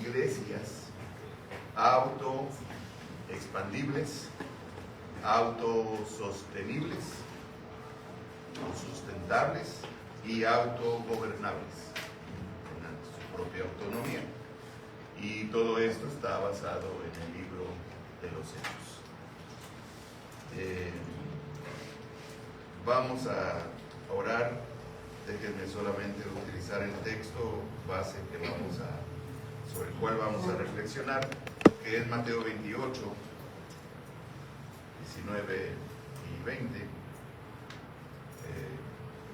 iglesias autoexpandibles, autosostenibles, sustentables y autogobernables, en su propia autonomía. Y todo esto está basado en el libro de los Hechos. Vamos a orar. Déjenme solamente utilizar el texto base sobre el cual vamos a reflexionar, que es Mateo 28, 19 y 20.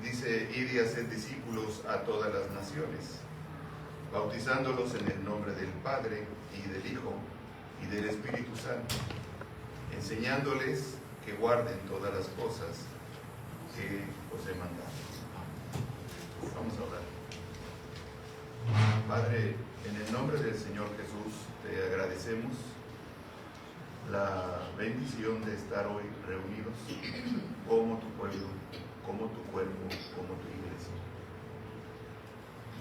Dice: id y haced discípulos a todas las naciones, bautizándolos en el nombre del Padre y del Hijo y del Espíritu Santo, enseñándoles que guarden todas las cosas que os he mandado. Vamos a orar. Padre, en el nombre del Señor Jesús, te agradecemos la bendición de estar hoy reunidos como tu pueblo, como tu cuerpo, como tu iglesia.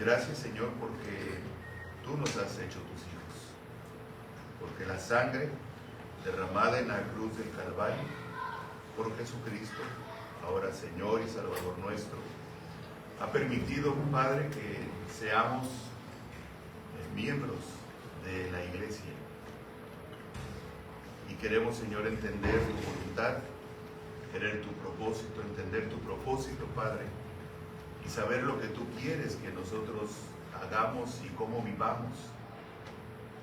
Gracias, Señor, porque tú nos has hecho tus hijos, porque la sangre derramada en la cruz del Calvario por Jesucristo, ahora Señor y Salvador nuestro, ha permitido, Padre, que seamos miembros de la iglesia. Y queremos, Señor, entender tu voluntad, querer tu propósito, entender tu propósito, Padre, y saber lo que tú quieres que nosotros hagamos y cómo vivamos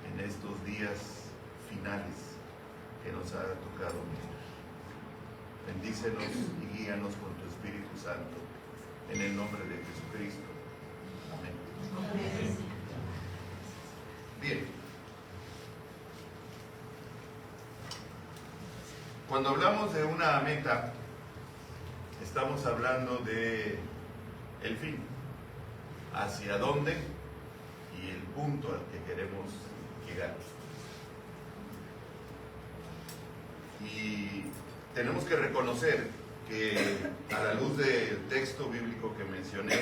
en estos días finales que nos ha tocado vivir. Bendícenos y guíanos con tu Espíritu Santo, en el nombre de Jesucristo. Amén. Amén. Bien. Cuando hablamos de una meta, estamos hablando de el fin, hacia dónde y el punto al que queremos llegar. Y tenemos que reconocer que a la luz del texto bíblico que mencioné,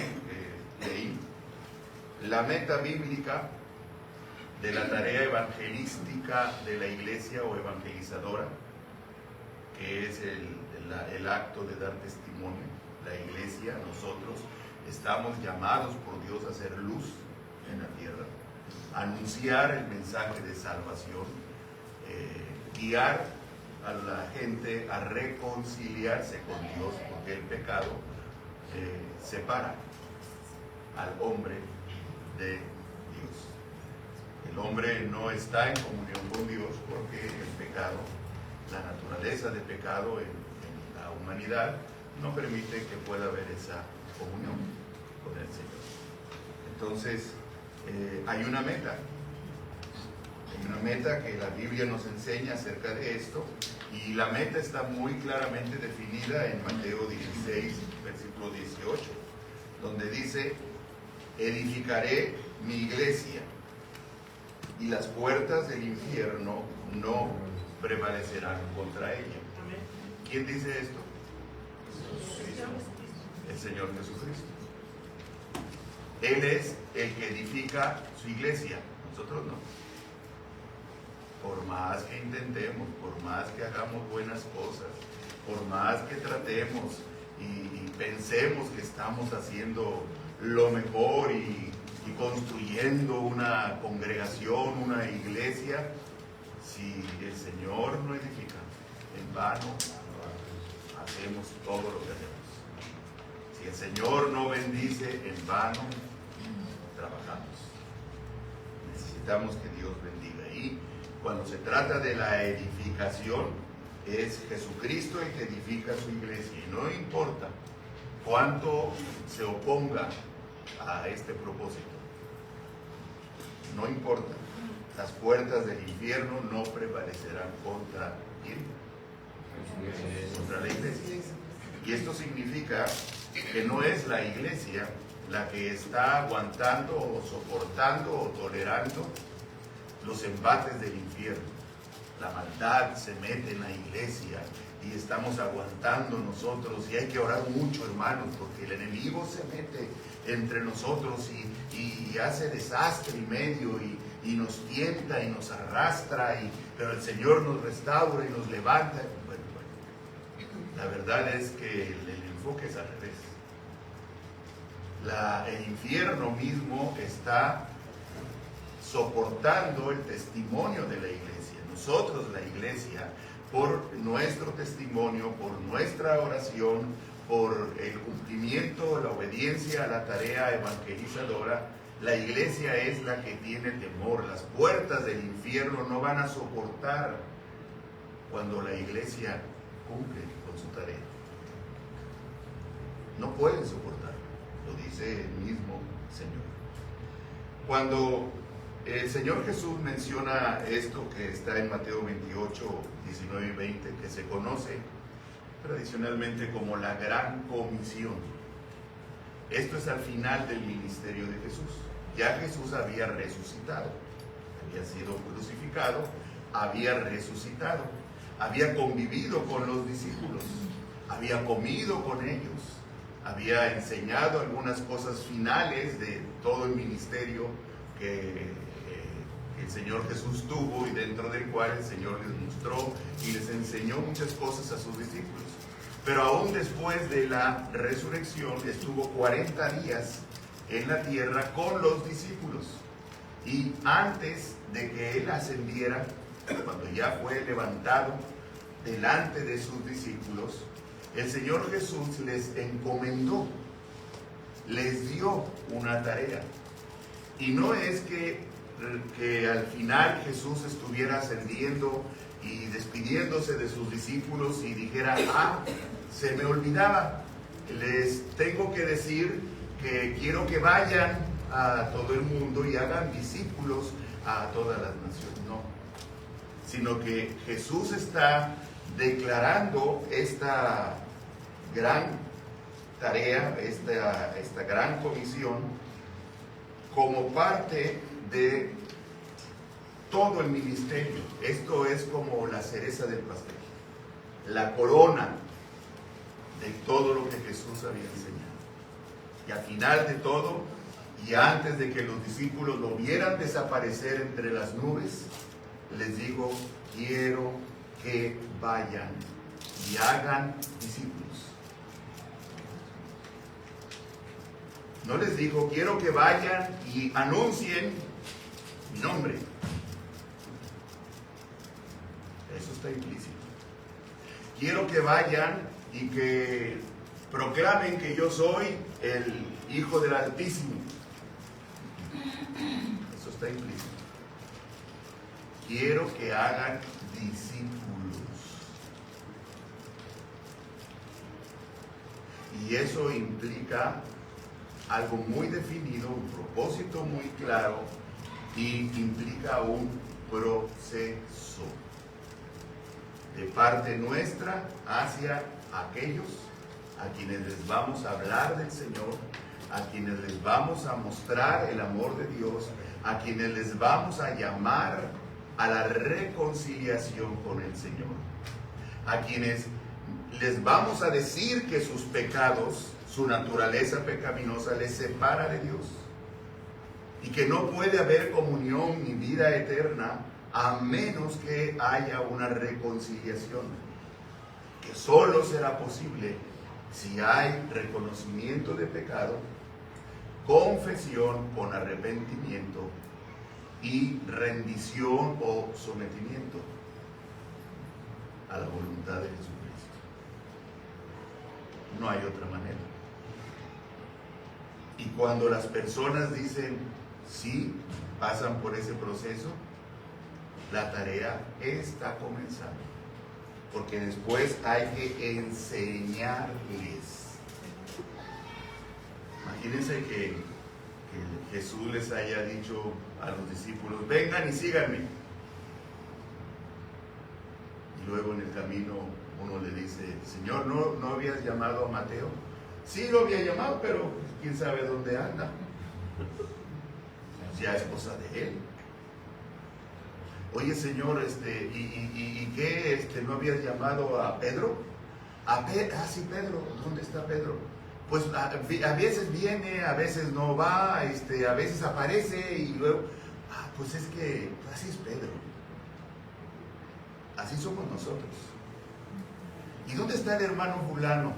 que leí, la meta bíblica de la tarea evangelística de la iglesia o evangelizadora, que es el acto de dar testimonio, la iglesia, nosotros estamos llamados por Dios a ser luz en la tierra, anunciar el mensaje de salvación, guiar a la gente a reconciliarse con Dios, porque el pecado separa al hombre de Dios. El hombre no está en comunión con Dios porque el pecado, la naturaleza de pecado en la humanidad no permite que pueda haber esa comunión con el Señor. Entonces, hay una meta. Hay una meta que la Biblia nos enseña acerca de esto, y la meta está muy claramente definida en Mateo 16, versículo 18, donde dice: edificaré mi iglesia y las puertas del infierno no prevalecerán contra ella. ¿Quién dice esto? El Señor Jesucristo. Él es el que edifica su iglesia, nosotros no. Por más que intentemos, por más que hagamos buenas cosas, por más que tratemos y pensemos que estamos haciendo lo mejor y construyendo una congregación, una iglesia, si el Señor no edifica, en vano hacemos todo lo que hacemos. Si el Señor no bendice, en vano trabajamos. Necesitamos que Dios bendiga. Y cuando se trata de la edificación, es Jesucristo el que edifica su iglesia. Y no importa cuánto se oponga a este propósito. No importa. Las puertas del infierno no prevalecerán contra ¿quién? Contra la iglesia. Y esto significa que no es la iglesia la que está aguantando o soportando o tolerando los embates del infierno. La maldad se mete en la iglesia y estamos aguantando nosotros, y hay que orar mucho, hermanos, porque el enemigo se mete entre nosotros y hace desastre y medio, y nos tienta y nos arrastra, pero el Señor nos restaura y nos levanta. Bueno, la verdad es que el enfoque es al revés. El infierno mismo está soportando el testimonio de la iglesia. Nosotros, la iglesia, por nuestro testimonio, por nuestra oración, por el cumplimiento, la obediencia a la tarea evangelizadora, la iglesia es la que tiene temor. Las puertas del infierno no van a soportar cuando la iglesia cumple con su tarea. No pueden soportar, lo dice el mismo Señor. Cuando el Señor Jesús menciona esto que está en Mateo 28, 19 y 20, que se conoce tradicionalmente como la Gran Comisión. Esto es al final del ministerio de Jesús. Ya Jesús había resucitado, había sido crucificado, había resucitado, había convivido con los discípulos, había comido con ellos, había enseñado algunas cosas finales de todo el ministerio que el Señor Jesús tuvo y dentro del cual el Señor les mostró y les enseñó muchas cosas a sus discípulos. Pero aún después de la resurrección estuvo 40 días en la tierra con los discípulos. Y antes de que Él ascendiera, cuando ya fue levantado delante de sus discípulos, el Señor Jesús les encomendó, les dio una tarea. Y no es que al final Jesús estuviera ascendiendo y despidiéndose de sus discípulos y dijera, se me olvidaba, les tengo que decir que quiero que vayan a todo el mundo y hagan discípulos a todas las naciones. No, sino que Jesús está declarando esta gran tarea, esta gran comisión, como parte de todo el ministerio. Esto es como la cereza del pastel, la corona de todo lo que Jesús había enseñado. Y al final de todo, y antes de que los discípulos lo vieran desaparecer entre las nubes, les digo, quiero que vayan y hagan discípulos. No les dijo, quiero que vayan y anuncien mi nombre. Eso está implícito. Quiero que vayan y que proclamen que yo soy el Hijo del Altísimo. Eso está implícito. Quiero que hagan discípulos. Y eso implica algo muy definido, un propósito muy claro, y implica un proceso de parte nuestra hacia aquellos a quienes les vamos a hablar del Señor, a quienes les vamos a mostrar el amor de Dios, a quienes les vamos a llamar a la reconciliación con el Señor, a quienes les vamos a decir que sus pecados, su naturaleza pecaminosa les separa de Dios y que no puede haber comunión ni vida eterna a menos que haya una reconciliación, que solo será posible si hay reconocimiento de pecado, confesión con arrepentimiento y rendición o sometimiento a la voluntad de Jesucristo. No hay otra manera. Y cuando las personas dicen sí, pasan por ese proceso, la tarea está comenzando, porque después hay que enseñarles. Imagínense que Jesús les haya dicho a los discípulos, vengan y síganme. Y luego en el camino uno le dice, Señor, ¿no habías llamado a Mateo? Sí, lo había llamado, pero quién sabe dónde anda. Ya es cosa de él. Oye, Señor, ¿y qué? ¿No habías llamado a Pedro? Sí, Pedro. ¿Dónde está Pedro? Pues a veces viene, a veces no va, a veces aparece y luego... Pues es que así es Pedro. Así somos nosotros. ¿Y dónde está el hermano fulano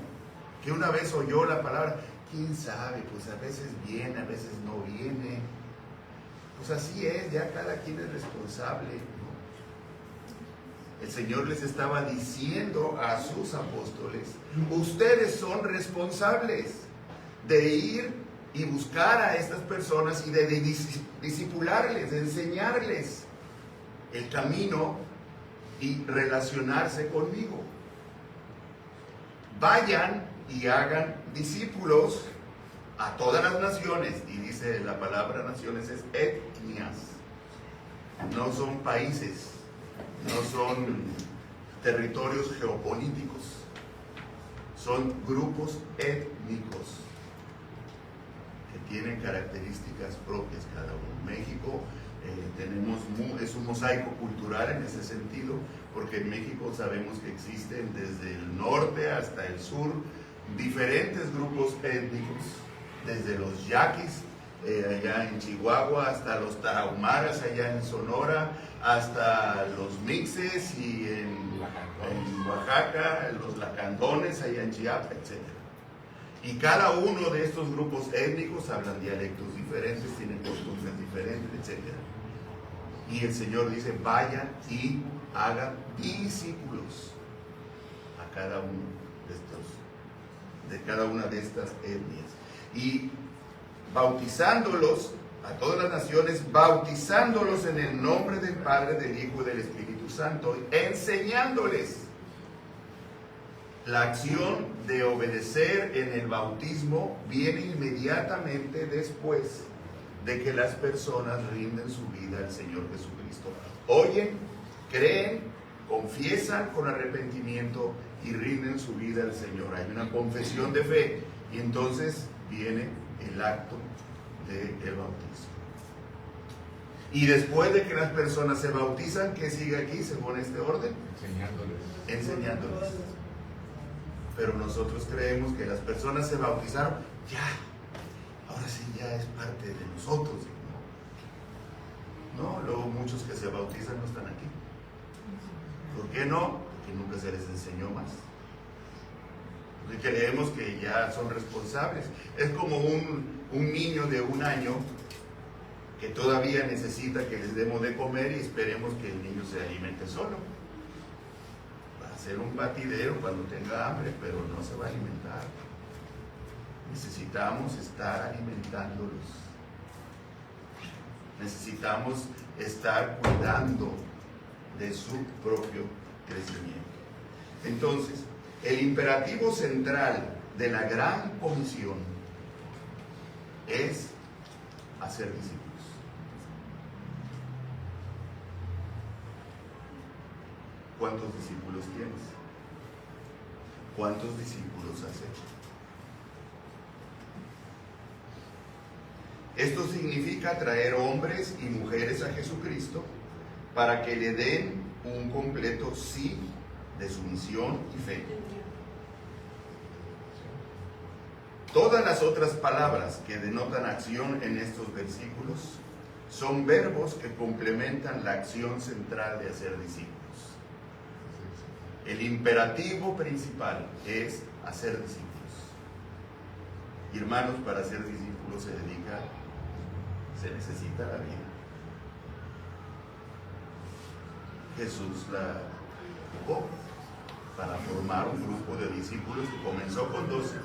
que una vez oyó la palabra? ¿Quién sabe? Pues a veces viene, a veces no viene. Pues así es, ya cada quien es responsable, ¿no? El Señor les estaba diciendo a sus apóstoles: ustedes son responsables de ir y buscar a estas personas y de discipularles, de enseñarles el camino y relacionarse conmigo. Vayan y hagan discípulos a todas las naciones, y dice la palabra naciones es etnias, no son países, no son territorios geopolíticos, son grupos étnicos que tienen características propias cada uno. México es un mosaico cultural en ese sentido, porque en México sabemos que existen desde el norte hasta el sur diferentes grupos étnicos, desde los yaquis allá en Chihuahua, hasta los tarahumaras allá en Sonora, hasta los mixes y en Oaxaca, los lacandones allá en Chiapas, etc. Y cada uno de estos grupos étnicos hablan dialectos diferentes, tienen costumbres diferentes, etc. Y el Señor dice: vayan y hagan discípulos a cada uno de cada una de estas etnias. Y bautizándolos a todas las naciones, bautizándolos en el nombre del Padre, del Hijo y del Espíritu Santo, enseñándoles. La acción de obedecer en el bautismo viene inmediatamente después de que las personas rinden su vida al Señor Jesucristo. Oyen, creen, confiesan con arrepentimiento y rinden su vida al Señor. Hay una confesión de fe y entonces viene el acto del bautismo. Y después de que las personas se bautizan, ¿qué sigue aquí según este orden? Enseñándoles. Pero nosotros creemos que las personas se bautizaron, ahora sí ya es parte de nosotros. No, luego muchos que se bautizan no están aquí. ¿Por qué no? Porque nunca se les enseñó más. Porque creemos que ya son responsables. Es como un niño de 1 año que todavía necesita que les demos de comer y esperemos que el niño se alimente solo. Va a ser un batidero cuando tenga hambre, pero no se va a alimentar. Necesitamos estar alimentándolos. Necesitamos estar cuidando de su propio crecimiento. Entonces, el imperativo central de la gran comisión es hacer discípulos. ¿Cuántos discípulos tienes? ¿Cuántos discípulos has hecho? Esto significa traer hombres y mujeres a Jesucristo para que le den un completo sí de su misión y fe. Todas las otras palabras que denotan acción en estos versículos son verbos que complementan la acción central de hacer discípulos. El imperativo principal es hacer discípulos. Y hermanos, para ser discípulos se necesita la vida. Jesús la ocupó para formar un grupo de discípulos que comenzó con 12,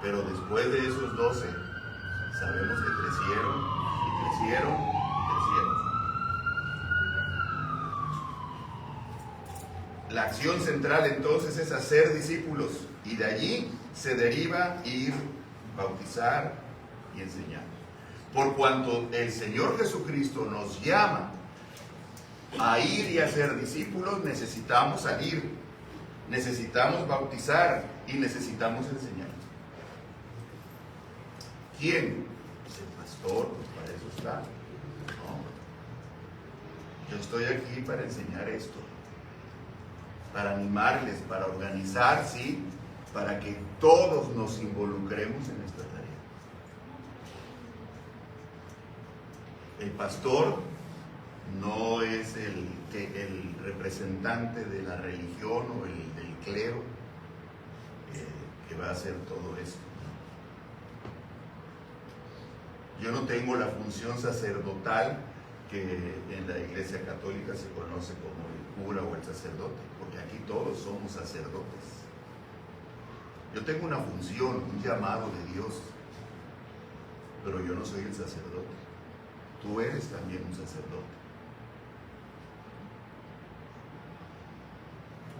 pero después de esos 12 sabemos que crecieron y crecieron y crecieron. La acción central entonces es hacer discípulos, y de allí se deriva ir, bautizar y enseñar. Por cuanto el Señor Jesucristo nos llama a ir y hacer discípulos, necesitamos salir, necesitamos bautizar y necesitamos enseñar. ¿Quién? Pues el pastor, pues para eso está. No. Yo estoy aquí para enseñar esto, para animarles, para organizar, sí, para que todos nos involucremos en esta tarea. El pastor no es el representante de la religión o del clero que va a hacer todo esto. Yo no tengo la función sacerdotal que en la Iglesia Católica se conoce como el cura o el sacerdote, porque aquí todos somos sacerdotes. Yo tengo una función, un llamado de Dios, pero yo no soy el sacerdote. Tú eres también un sacerdote,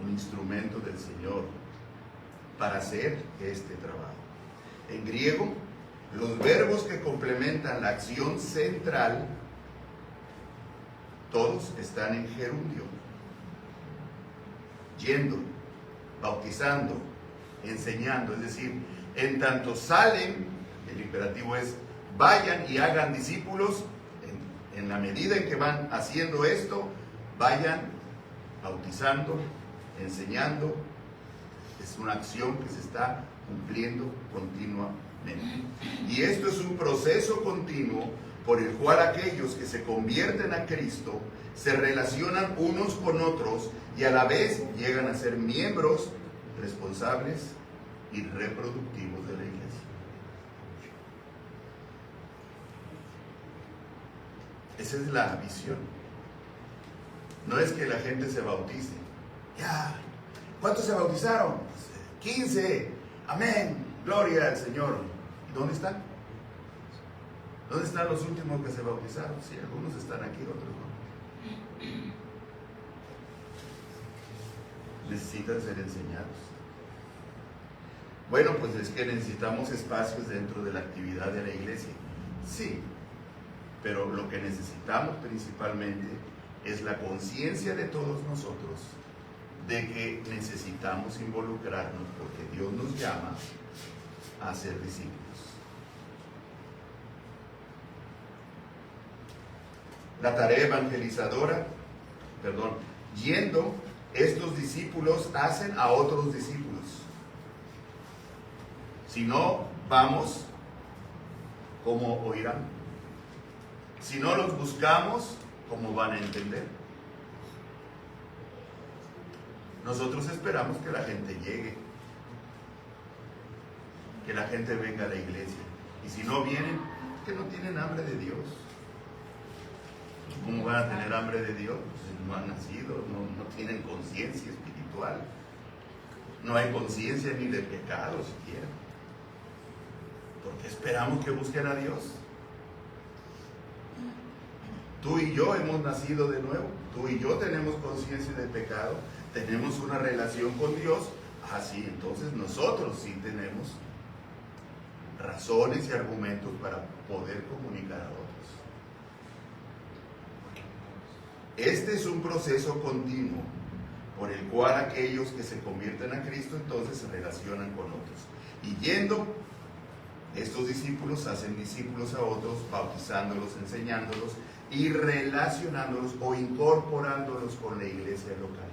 un instrumento del Señor para hacer este trabajo. En griego, los verbos que complementan la acción central, todos están en gerundio. Yendo, bautizando, enseñando, es decir, en tanto salen, el imperativo es vayan y hagan discípulos, en la medida en que van haciendo esto, vayan bautizando, enseñando. Es una acción que se está cumpliendo continuamente. Y esto es un proceso continuo por el cual aquellos que se convierten a Cristo se relacionan unos con otros y a la vez llegan a ser miembros responsables y reproductivos de la iglesia. Esa es la visión. No es que la gente se bautice. Ya, ¿cuántos se bautizaron? 15. Amén. Gloria al Señor. ¿Y dónde están? ¿Dónde están los últimos que se bautizaron? Sí, algunos están aquí, otros no. Necesitan ser enseñados. Bueno, pues es que necesitamos espacios dentro de la actividad de la iglesia. Sí, pero lo que necesitamos principalmente es la conciencia de todos nosotros de que necesitamos involucrarnos porque Dios nos llama a ser discípulos. La tarea evangelizadora, yendo, estos discípulos hacen a otros discípulos. Si no vamos, ¿cómo oirán? Si no los buscamos, ¿cómo van a entender? Nosotros esperamos que la gente llegue, que la gente venga a la iglesia. Y si no vienen, es que no tienen hambre de Dios. ¿Cómo van a tener hambre de Dios? Pues no han nacido, no tienen conciencia espiritual. No hay conciencia ni de pecado siquiera. ¿Por qué esperamos que busquen a Dios? Tú y yo hemos nacido de nuevo. Tú y yo tenemos conciencia del pecado. Tenemos una relación con Dios. Así, entonces nosotros sí tenemos razones y argumentos para poder comunicar a otros. Este es un proceso continuo por el cual aquellos que se convierten a Cristo entonces se relacionan con otros. Y yendo, estos discípulos hacen discípulos a otros, bautizándolos, enseñándolos y relacionándolos o incorporándolos con la iglesia local.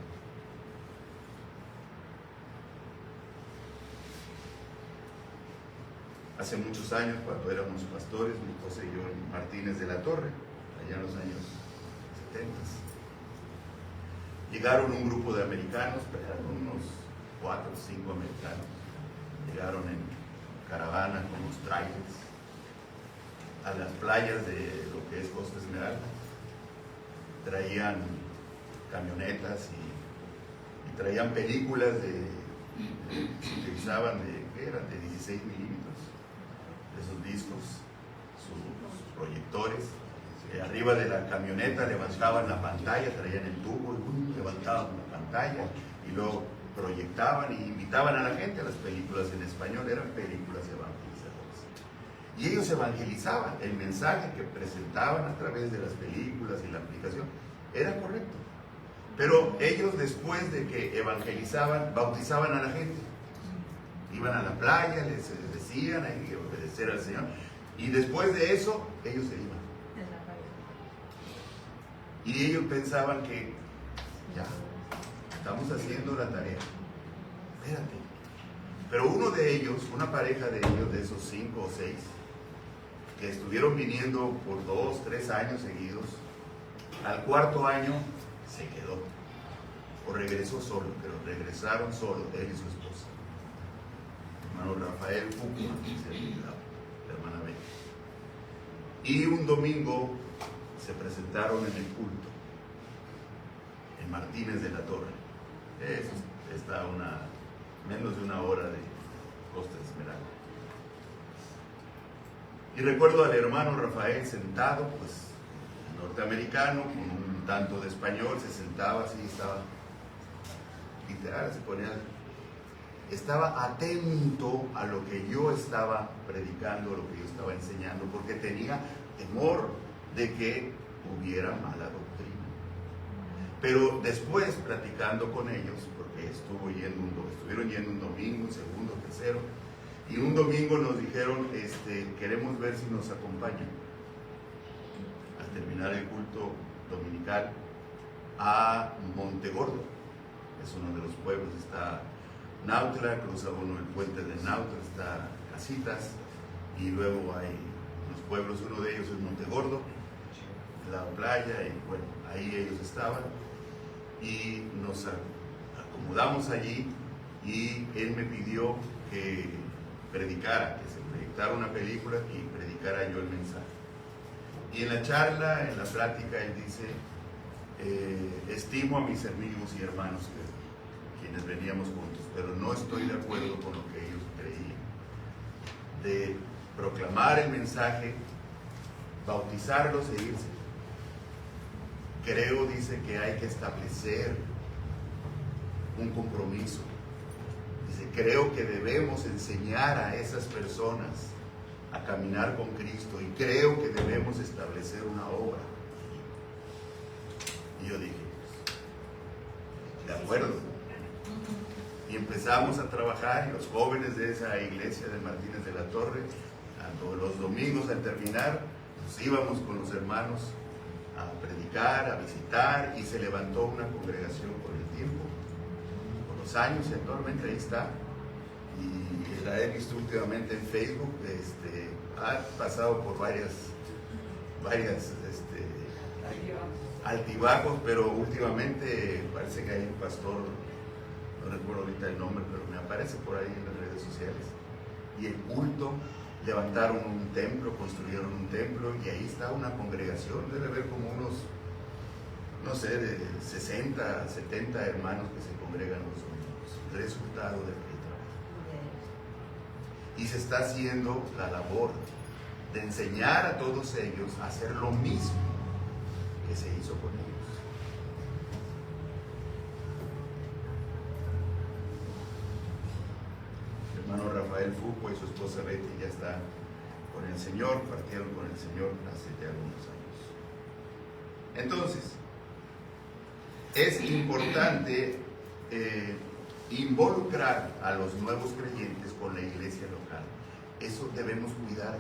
Hace muchos años, cuando éramos pastores, mi esposa y yo en Martínez de la Torre, allá en los años 70, llegaron un grupo de americanos, eran unos 4 o 5 americanos, llegaron en caravana con los trailers a las playas de lo que es Costa Esmeralda. Traían camionetas y traían películas se utilizaban ¿qué eran? De 16 milímetros, de esos discos, sus proyectores. Arriba de la camioneta levantaban la pantalla, traían el tubo, levantaban la pantalla y luego proyectaban y invitaban a la gente a las películas en español. Eran películas evangelizadoras. Y ellos evangelizaban. El mensaje que presentaban a través de las películas y la aplicación era correcto. Pero ellos, después de que evangelizaban, bautizaban a la gente. Iban a la playa, les decían hay que obedecer al Señor. Y después de eso, ellos se iban. Y ellos pensaban que ya, estamos haciendo la tarea. Espérate. Pero uno de ellos, una pareja de ellos, de esos 5 o 6, que estuvieron viniendo por 2, 3 años seguidos. Al cuarto año se quedó, o regresó solo, pero regresaron solo, él y su esposa. Hermano Rafael Fukman, la hermana Betty. Y un domingo se presentaron en el culto, en Martínez de la Torre. Eso está a menos de una hora de Costa Esmeralda. Y recuerdo al hermano Rafael sentado, pues norteamericano, con un tanto de español, se sentaba así, estaba literal, estaba atento a lo que yo estaba predicando, lo que yo estaba enseñando, porque tenía temor de que hubiera mala doctrina. Pero después, platicando con ellos, porque estuvieron yendo un domingo, un segundo, tercero, y un domingo nos dijeron, queremos ver si nos acompañan al terminar el culto dominical a Montegordo. Es uno de los pueblos, está Nautla, cruza uno el puente de Nautla, está Casitas, y luego hay los pueblos, uno de ellos es Montegordo, la playa, y bueno, ahí ellos estaban, y nos acomodamos allí, y él me pidió que predicara, que se proyectara una película y predicara yo el mensaje. Y en la charla, en la plática, él dice, estimo a mis amigos y hermanos quienes veníamos juntos, pero no estoy de acuerdo con lo que ellos creían. De proclamar el mensaje, bautizarlos e irse. Creo, dice, que hay que establecer un compromiso. Dice, creo que debemos enseñar a esas personas a caminar con Cristo y creo que debemos establecer una obra. Y yo dije, de acuerdo. Y empezamos a trabajar, y los jóvenes de esa iglesia de Martínez de la Torre, los domingos al terminar, nos íbamos con los hermanos a predicar, a visitar, y se levantó una congregación con el tiempo, con los años, y actualmente ahí está. Y la he visto últimamente en Facebook, ha pasado por varias altibajos, pero últimamente parece que hay un pastor, no recuerdo ahorita el nombre, pero me aparece por ahí en las redes sociales, y el culto, levantaron un templo, construyeron un templo, y ahí está una congregación, debe haber como unos, no sé, de 60, 70 hermanos que se congregan los domingos, resultado del trabajo. Y se está haciendo la labor de enseñar a todos ellos a hacer lo mismo que se hizo con ellos. El hermano Rafael Fukman y su esposa Betty ya están con el Señor, partieron con el Señor hace ya algunos años. Entonces, es importante involucrar a los nuevos creyentes con la iglesia local. Eso debemos cuidarlo,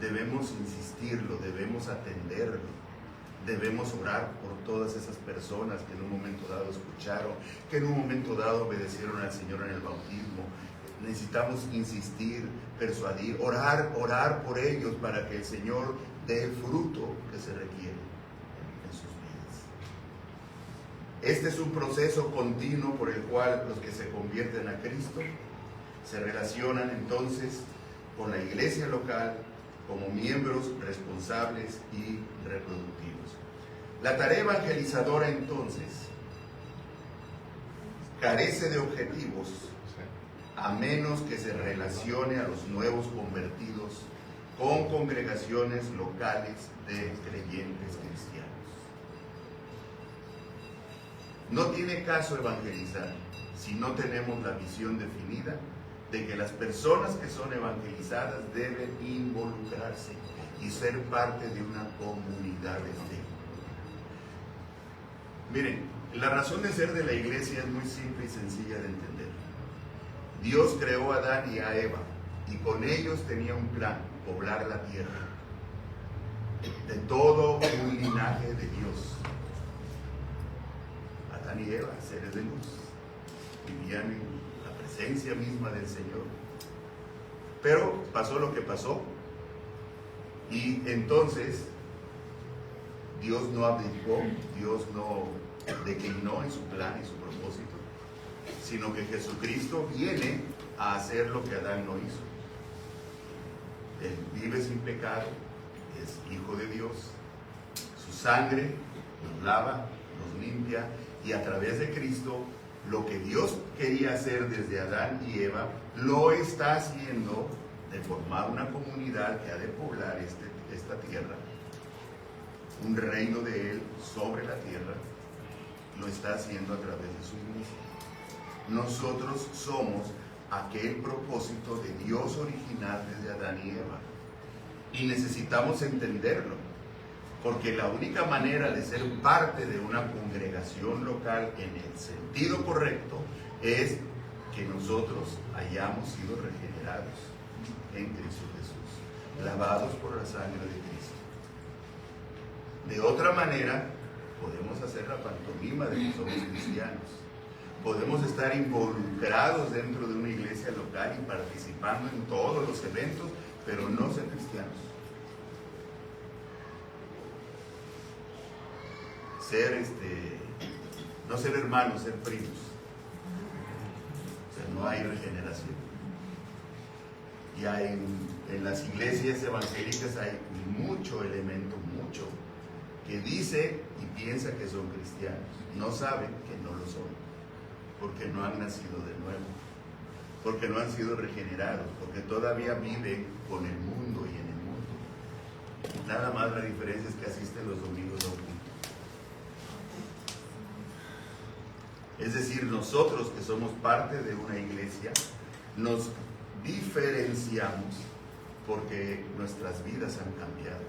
debemos insistirlo, debemos atenderlo. Debemos orar por todas esas personas que en un momento dado escucharon, que en un momento dado obedecieron al Señor en el bautismo. Necesitamos insistir, persuadir, orar por ellos para que el Señor dé el fruto que se requiere en sus vidas. Este es un proceso continuo por el cual los que se convierten a Cristo se relacionan entonces con la iglesia local como miembros responsables y reproductivos. La tarea evangelizadora entonces carece de objetivos a menos que se relacione a los nuevos convertidos con congregaciones locales de creyentes cristianos. No tiene caso evangelizar si no tenemos la visión definida de que las personas que son evangelizadas deben involucrarse y ser parte de una comunidad de fe. Miren, la razón de ser de la iglesia es muy simple y sencilla de entender. Dios creó a Adán y a Eva, y con ellos tenía un plan, poblar la tierra, de todo un linaje de Dios. Adán y Eva, seres de luz, vivían en la presencia misma del Señor. Pero pasó lo que pasó, Y entonces Dios no abdicó, Dios no declinó en su plan y su propósito, sino que Jesucristo viene a hacer lo que Adán no hizo. Él vive sin pecado, es hijo de Dios, su sangre nos lava, nos limpia, y a través de Cristo lo que Dios quería hacer desde Adán y Eva lo está haciendo, de formar una comunidad que ha de poblar esta tierra, un reino de Él sobre la tierra. Lo está haciendo a través de su iglesia. Nosotros somos aquel propósito de Dios original desde Adán y Eva, y necesitamos entenderlo, porque la única manera de ser parte de una congregación local en el sentido correcto es que nosotros hayamos sido regenerados en Cristo Jesús, lavados por la sangre de Cristo. De otra manera, podemos hacer la pantomima de que somos cristianos. Podemos estar involucrados dentro de una iglesia local y participando en todos los eventos, pero no ser cristianos. No ser hermanos, ser primos. O sea, no hay regeneración. Y en las iglesias evangélicas hay mucho elemento, que dice y piensa que son cristianos. No saben que no lo son, porque no han nacido de nuevo, porque no han sido regenerados, porque todavía viven con el mundo y en el mundo. Nada más la diferencia es que asisten los domingos a un culto. Es decir, nosotros que somos parte de una iglesia, nos diferenciamos porque nuestras vidas han cambiado,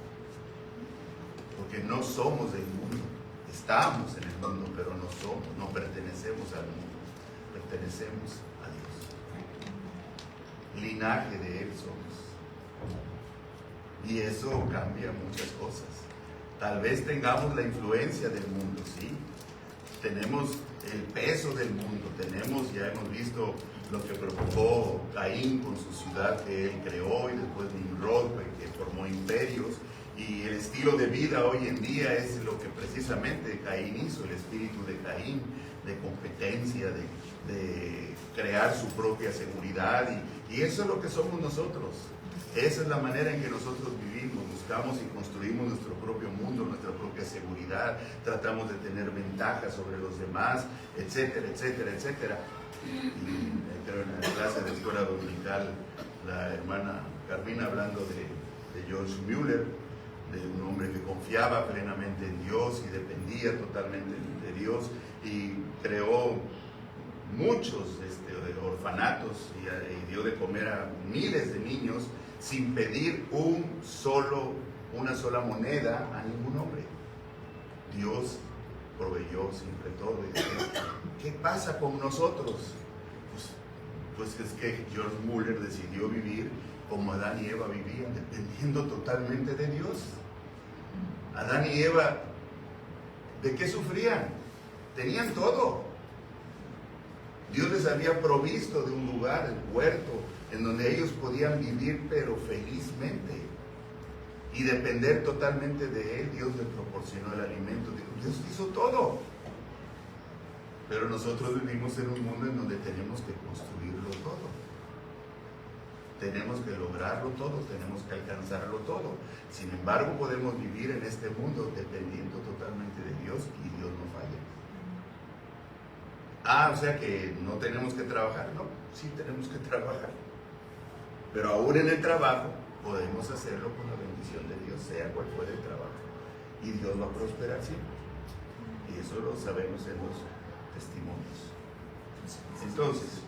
porque no somos del mundo. Estamos en el mundo, pero no somos, no pertenecemos al mundo, pertenecemos a Dios. Linaje de Él somos. Y eso cambia muchas cosas. Tal vez tengamos la influencia del mundo, sí. Tenemos el peso del mundo, ya hemos visto lo que provocó Caín con su ciudad que él creó, y después Nimrod, que formó imperios. Y el estilo de vida hoy en día es lo que precisamente Caín hizo, el espíritu de Caín, de competencia, de crear su propia seguridad, y eso es lo que somos nosotros. Esa es la manera en que nosotros vivimos, buscamos y construimos nuestro propio mundo, nuestra propia seguridad, tratamos de tener ventajas sobre los demás, etcétera, etcétera, etcétera. Y creo en la clase de escuela dominical, la hermana Carmina hablando de George Mueller, de un hombre que confiaba plenamente en Dios y dependía totalmente de Dios, y creó muchos orfanatos y dio de comer a miles de niños sin pedir una sola moneda a ningún hombre. Dios proveyó siempre todo. Y ¿qué pasa con nosotros? Pues es que George Mueller decidió vivir como Adán y Eva vivían, dependiendo totalmente de Dios. Adán y Eva, ¿de qué sufrían? Tenían todo. Dios les había provisto de un lugar, el huerto, en donde ellos podían vivir pero felizmente y depender totalmente de Él. Dios les proporcionó el alimento, Dios hizo todo. Pero nosotros vivimos en un mundo en donde tenemos que construirlo todo. Tenemos que lograrlo todo, tenemos que alcanzarlo todo. Sin embargo, podemos vivir en este mundo dependiendo totalmente de Dios, y Dios no falla. O sea que no tenemos que trabajar. No, sí tenemos que trabajar. Pero aún en el trabajo podemos hacerlo con la bendición de Dios, sea cual fuera el trabajo. Y Dios va a prosperar siempre. Y eso lo sabemos en los testimonios. Entonces,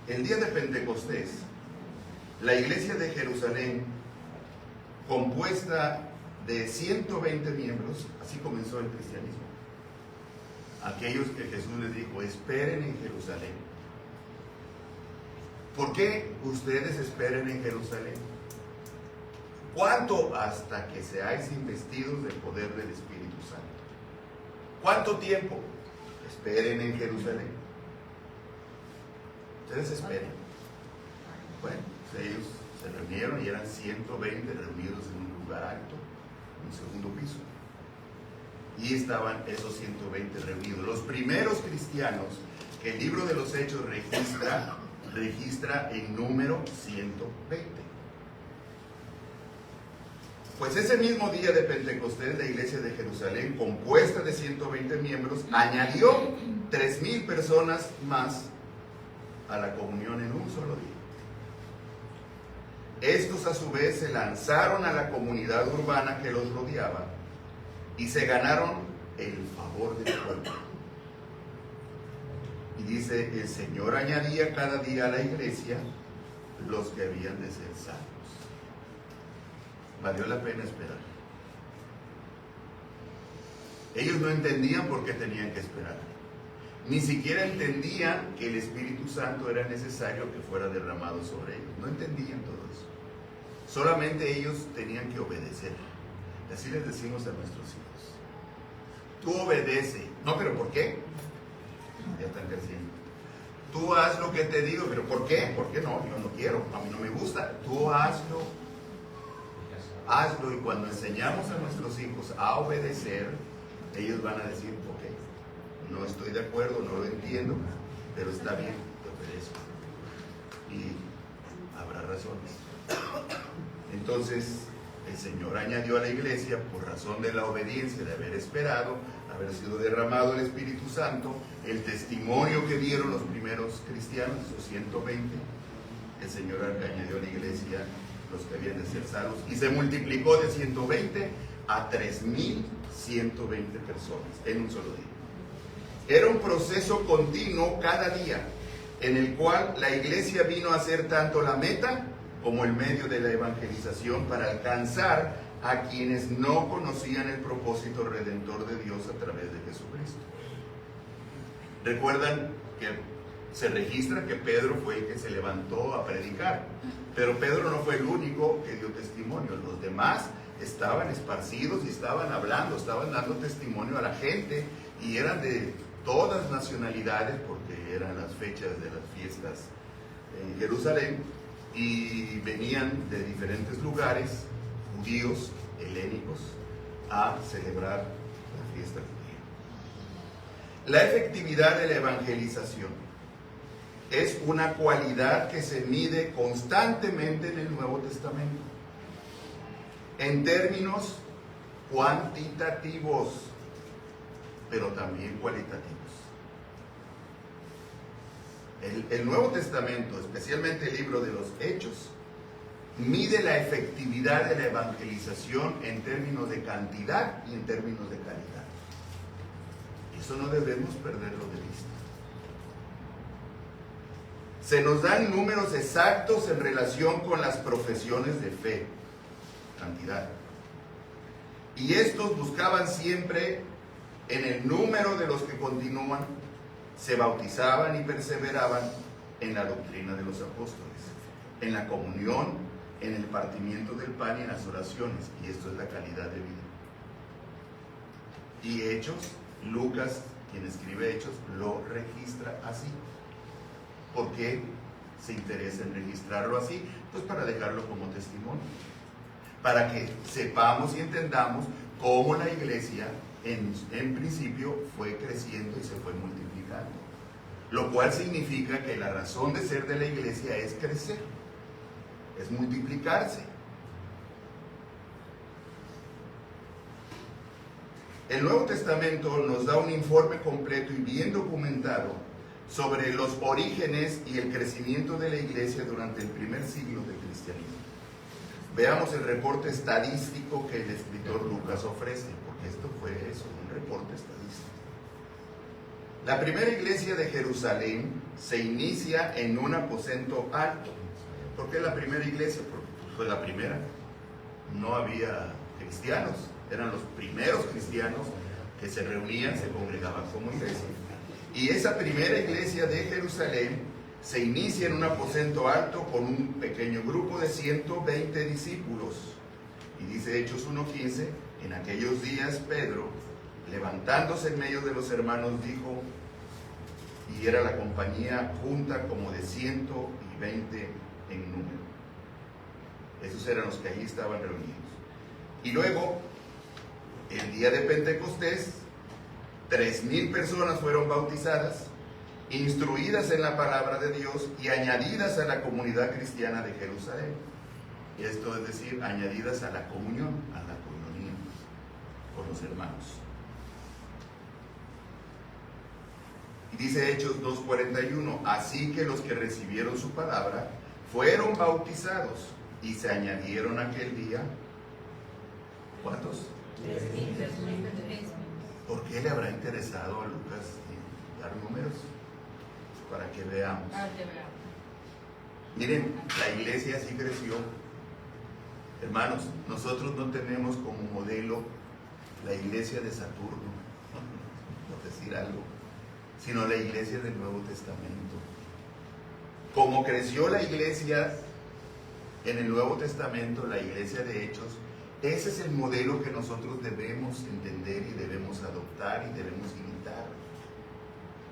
el día de Pentecostés, la iglesia de Jerusalén, compuesta de 120 miembros, así comenzó el cristianismo. Aquellos que Jesús les dijo, esperen en Jerusalén. ¿Por qué ustedes esperen en Jerusalén? ¿Cuánto? Hasta que seáis investidos del poder del Espíritu Santo. ¿Cuánto tiempo? Esperen en Jerusalén. Ustedes esperen. Bueno, pues ellos se reunieron y eran 120 reunidos en un lugar alto, en un segundo piso. Y estaban esos 120 reunidos. Los primeros cristianos que el libro de los Hechos registra en número 120. Pues ese mismo día de Pentecostés, la iglesia de Jerusalén, compuesta de 120 miembros, añadió 3,000 personas más a la comunión en un solo día. Estos a su vez se lanzaron a la comunidad urbana que los rodeaba y se ganaron el favor del pueblo. Y dice, el Señor añadía cada día a la iglesia los que habían de ser salvos. Valió la pena esperar. Ellos no entendían por qué tenían que esperar. Ni siquiera entendían que el Espíritu Santo era necesario que fuera derramado sobre ellos. No entendían todo eso. Solamente ellos tenían que obedecer. Así les decimos a nuestros hijos. Tú obedece. No, pero ¿por qué? Ya están creciendo. Tú haz lo que te digo, pero ¿por qué? ¿Por qué no? Yo no quiero, a mí no me gusta. Tú hazlo. Hazlo, y cuando enseñamos a nuestros hijos a obedecer, ellos van a decir, ok, no estoy de acuerdo, no lo entiendo, pero está bien, te obedezco. Y habrá razones. Entonces, el Señor añadió a la iglesia, por razón de la obediencia, de haber esperado, haber sido derramado el Espíritu Santo, el testimonio que dieron los primeros cristianos, los 120, el Señor añadió a la iglesia los que habían de ser salvos, y se multiplicó de 120 a 3,120 personas en un solo día. Era un proceso continuo cada día, en el cual la iglesia vino a ser tanto la meta como el medio de la evangelización para alcanzar a quienes no conocían el propósito redentor de Dios a través de Jesucristo. Recuerdan que se registra que Pedro fue el que se levantó a predicar, pero Pedro no fue el único que dio testimonio. Los demás estaban esparcidos y estaban hablando, estaban dando testimonio a la gente, y eran de todas nacionalidades, porque eran las fechas de las fiestas en Jerusalén, y venían de diferentes lugares, judíos, helénicos, a celebrar la fiesta judía. La efectividad de la evangelización es una cualidad que se mide constantemente en el Nuevo Testamento, en términos cuantitativos, pero también cualitativos. El Nuevo Testamento, especialmente el libro de los Hechos, mide la efectividad de la evangelización en términos de cantidad y en términos de calidad. Eso no debemos perderlo de vista. Se nos dan números exactos en relación con las profesiones de fe, cantidad. Y estos buscaban siempre en el número de los que continúan, se bautizaban y perseveraban en la doctrina de los apóstoles, en la comunión, en el partimiento del pan y en las oraciones. Y esto es la calidad de vida. Y Hechos, Lucas, quien escribe Hechos, lo registra así. ¿Por qué se interesa en registrarlo así? Pues para dejarlo como testimonio, para que sepamos y entendamos cómo la iglesia en principio fue creciendo y se fue multiplicando, lo cual significa que la razón de ser de la iglesia es crecer, es multiplicarse. El Nuevo Testamento nos da un informe completo y bien documentado sobre los orígenes y el crecimiento de la iglesia durante el primer siglo del cristianismo. Veamos el reporte estadístico que el escritor Lucas ofrece, porque esto fue eso, un reporte estadístico. La primera iglesia de Jerusalén se inicia en un aposento alto. ¿Por qué la primera iglesia? Porque fue la primera. No había cristianos, eran los primeros cristianos que se reunían, se congregaban como iglesia. Y esa primera iglesia de Jerusalén se inicia en un aposento alto con un pequeño grupo de 120 discípulos Y dice Hechos 1:15, en aquellos días Pedro, levantándose en medio de los hermanos, dijo, y era la compañía junta como de 120 en número. Esos eran los que allí estaban reunidos. Y luego, el día de Pentecostés, 3,000 personas fueron bautizadas, instruidas en la palabra de Dios y añadidas a la comunidad cristiana de Jerusalén. Esto es decir, añadidas a la comunión, a la comunión con los hermanos. Y dice Hechos 2:41, así que los que recibieron su palabra fueron bautizados y se añadieron aquel día, ¿cuántos? 3,000. ¿Por qué le habrá interesado a Lucas dar números? Para que veamos. Miren, la iglesia así creció. Hermanos, nosotros no tenemos como modelo la iglesia de Saturno, por decir algo, sino la iglesia del Nuevo Testamento. Como creció la iglesia en el Nuevo Testamento, la iglesia de Hechos, ese es el modelo que nosotros debemos entender y debemos adoptar y debemos imitar.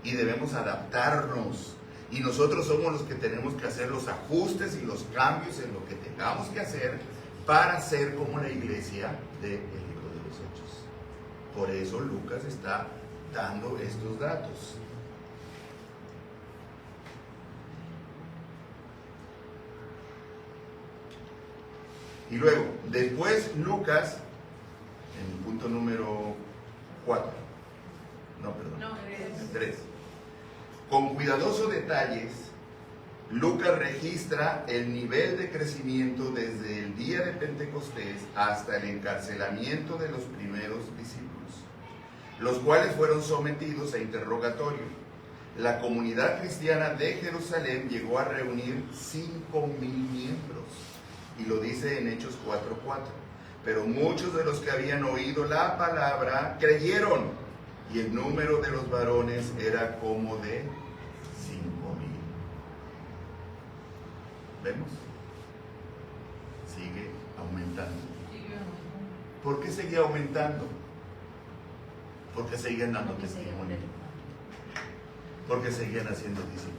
Y debemos adaptarnos. Y nosotros somos los que tenemos que hacer los ajustes y los cambios en lo que tengamos que hacer para ser como la iglesia del libro de los Hechos. Por eso Lucas está dando estos datos. Y luego, después Lucas, en el punto número 4, no, perdón, 3. Con cuidadosos detalles, Lucas registra el nivel de crecimiento desde el día de Pentecostés hasta el encarcelamiento de los primeros discípulos, los cuales fueron sometidos a interrogatorio. La comunidad cristiana de Jerusalén llegó a reunir 5,000 miembros, y lo dice en Hechos 4:4. Pero muchos de los que habían oído la palabra creyeron, y el número de los varones era como de 5,000. ¿Vemos? Sigue aumentando. ¿Por qué seguía aumentando? Porque seguían dando testimonio. Porque seguían haciendo discípulos.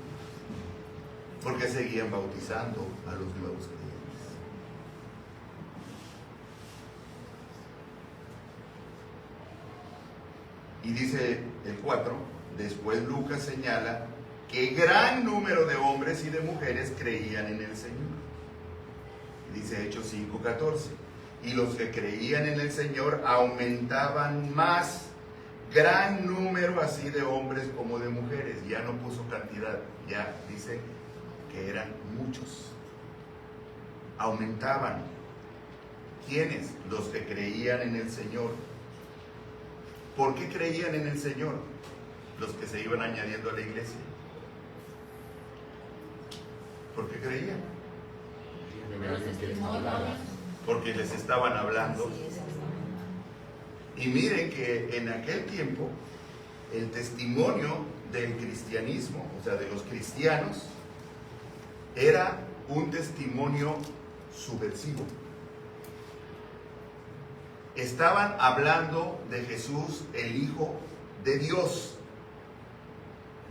Porque seguían bautizando a los nuevos creyentes. Y dice el 4, después Lucas señala que gran número de hombres y de mujeres creían en el Señor. Dice Hechos 5:14, y los que creían en el Señor aumentaban más, gran número así de hombres como de mujeres. Ya no puso cantidad, ya dice que eran muchos. Aumentaban. ¿Quiénes? Los que creían en el Señor. ¿Por qué creían en el Señor? Los que se iban añadiendo a la iglesia. ¿Por qué creían? Porque les estaban hablando. Y miren que en aquel tiempo el testimonio del cristianismo, o sea, de los cristianos, era un testimonio subversivo. Estaban hablando de Jesús, el Hijo de Dios.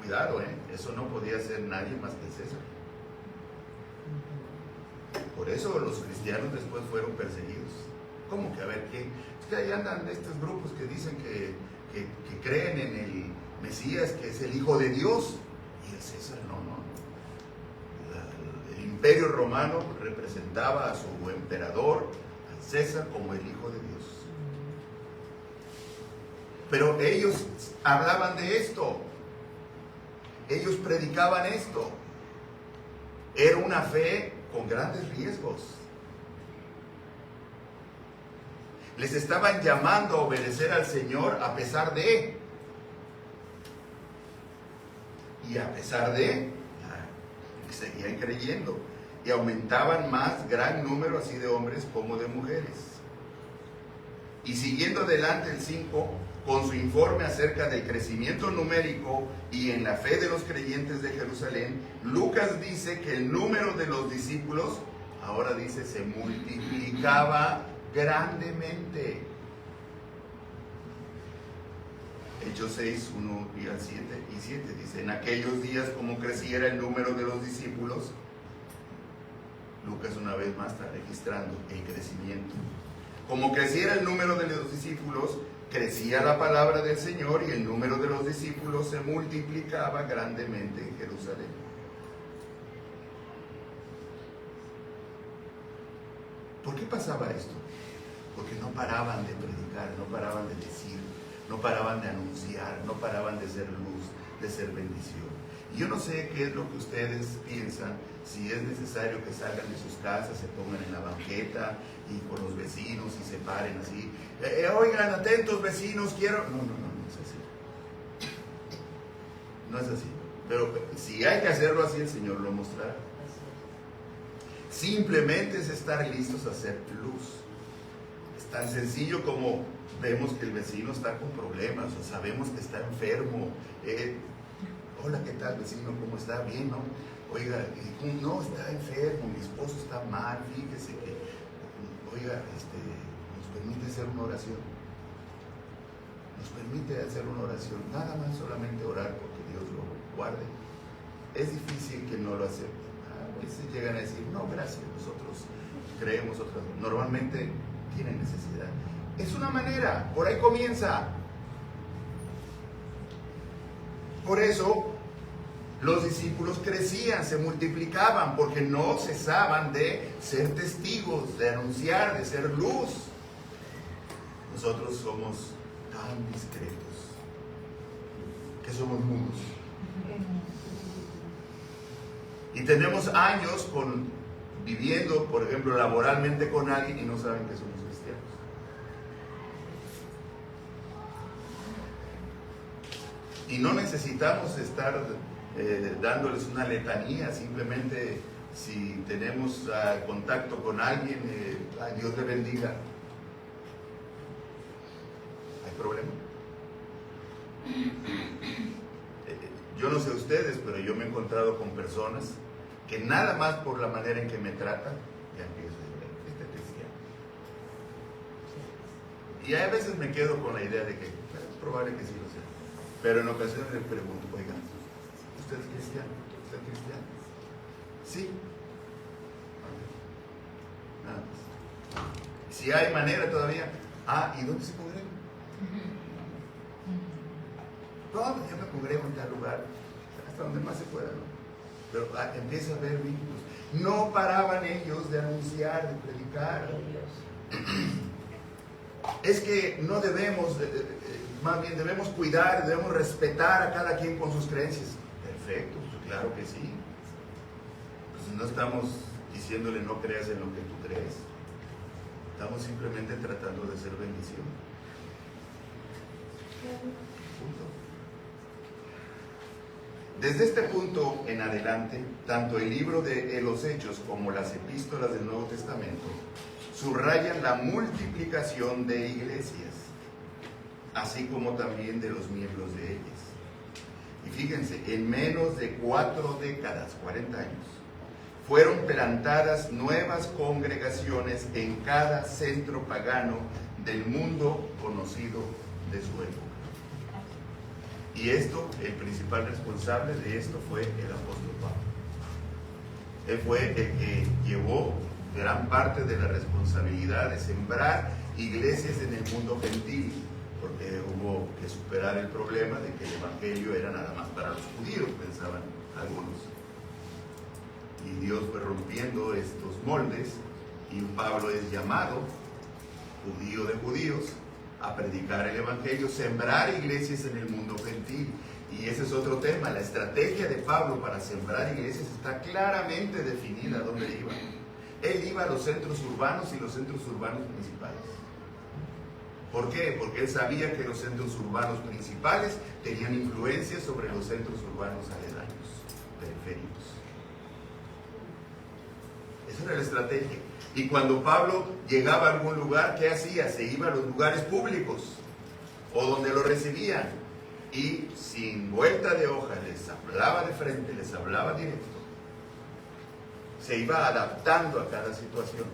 Cuidado, eso no podía ser nadie más que César. Por eso los cristianos después fueron perseguidos. ¿Cómo que? A ver, ¿qué? Es que ahí andan estos grupos que dicen que creen en el Mesías, que es el Hijo de Dios. Y el César, no. El imperio romano representaba a su emperador, al César, como el Hijo de Dios. Pero ellos hablaban de esto. Ellos predicaban esto. Era una fe con grandes riesgos. Les estaban llamando a obedecer al Señor a pesar de. Y a pesar de, seguían creyendo. Y aumentaban más, gran número así de hombres como de mujeres. Y siguiendo adelante el 5, con su informe acerca del crecimiento numérico y en la fe de los creyentes de Jerusalén, Lucas dice que el número de los discípulos, ahora dice, se multiplicaba grandemente. Hechos 6, 1 y 7 dice: en aquellos días, como creciera el número de los discípulos, Lucas una vez más está registrando el crecimiento. Como creciera el número de los discípulos, crecía la palabra del Señor y el número de los discípulos se multiplicaba grandemente en Jerusalén. ¿Por qué pasaba esto? Porque no paraban de predicar, no paraban de decir, no paraban de anunciar, no paraban de ser luz, de ser bendición. Y yo no sé qué es lo que ustedes piensan, si es necesario que salgan de sus casas, se pongan en la banqueta y con los vecinos y se paren así. Oigan, atentos vecinos, quiero... No es así. No es así. Pero si hay que hacerlo así, el Señor lo mostrará. Simplemente es estar listos a hacer luz. Es tan sencillo como vemos que el vecino está con problemas o sabemos que está enfermo. Hola, ¿qué tal vecino? ¿Cómo está? Bien, ¿no? Oiga, no, está enfermo, mi esposo está mal, fíjese que, oiga, nos permite hacer una oración. Nos permite hacer una oración, nada más solamente orar porque Dios lo guarde. Es difícil que no lo acepten. A veces llegan a decir, no, gracias, nosotros creemos otras. Normalmente tienen necesidad. Es una manera, por ahí comienza. Por eso los discípulos crecían, se multiplicaban, porque no cesaban de ser testigos, de anunciar, de ser luz. Nosotros somos tan discretos que somos mudos. Y tenemos años viviendo, por ejemplo, laboralmente con alguien y no saben que somos cristianos. Y no necesitamos estar dándoles una letanía, simplemente si tenemos contacto con alguien, Dios le bendiga. ¿Hay problema? Yo no sé ustedes, pero yo me he encontrado con personas que nada más por la manera en que me tratan, ya empiezo a decir, este cristiano. Y a veces me quedo con la idea de que es probable que sí lo sea. Pero en ocasiones le pregunto, oiga, ¿usted es cristiano? ¿Usted es cristiano? Sí. Nada más. Si hay manera todavía, ¿y dónde se congrega? No, yo me congrego en tal lugar, hasta donde más se pueda, ¿no? Pero empieza a haber vínculos. No paraban ellos de anunciar, de predicar. Es que no debemos, más bien debemos cuidar, debemos respetar a cada quien con sus creencias. Perfecto, pues claro que sí. Pues no estamos diciéndole no creas en lo que tú crees. Estamos simplemente tratando de ser bendición. Punto. Desde este punto en adelante, tanto el libro de los Hechos como las epístolas del Nuevo Testamento subrayan la multiplicación de iglesias, así como también de los miembros de ellas. Y fíjense, en menos de 4 décadas, 40 años, fueron plantadas nuevas congregaciones en cada centro pagano del mundo conocido de su época. Y esto, el principal responsable de esto fue el apóstol Pablo. Él fue el que llevó gran parte de la responsabilidad de sembrar iglesias en el mundo gentil, porque hubo que superar el problema de que el evangelio era nada más para los judíos, pensaban algunos. Y Dios fue rompiendo estos moldes, y Pablo es llamado, judío de judíos, a predicar el evangelio, sembrar iglesias en el mundo gentil. Y ese es otro tema. La estrategia de Pablo para sembrar iglesias está claramente definida dónde iba. Él iba a los centros urbanos y los centros urbanos principales. ¿Por qué? Porque él sabía que los centros urbanos principales tenían influencia sobre los centros urbanos aledaños, periféricos. Esa era la estrategia. Y cuando Pablo llegaba a algún lugar, ¿qué hacía? Se iba a los lugares públicos o donde lo recibían y sin vuelta de hoja les hablaba de frente, les hablaba directo. Se iba adaptando a cada situación.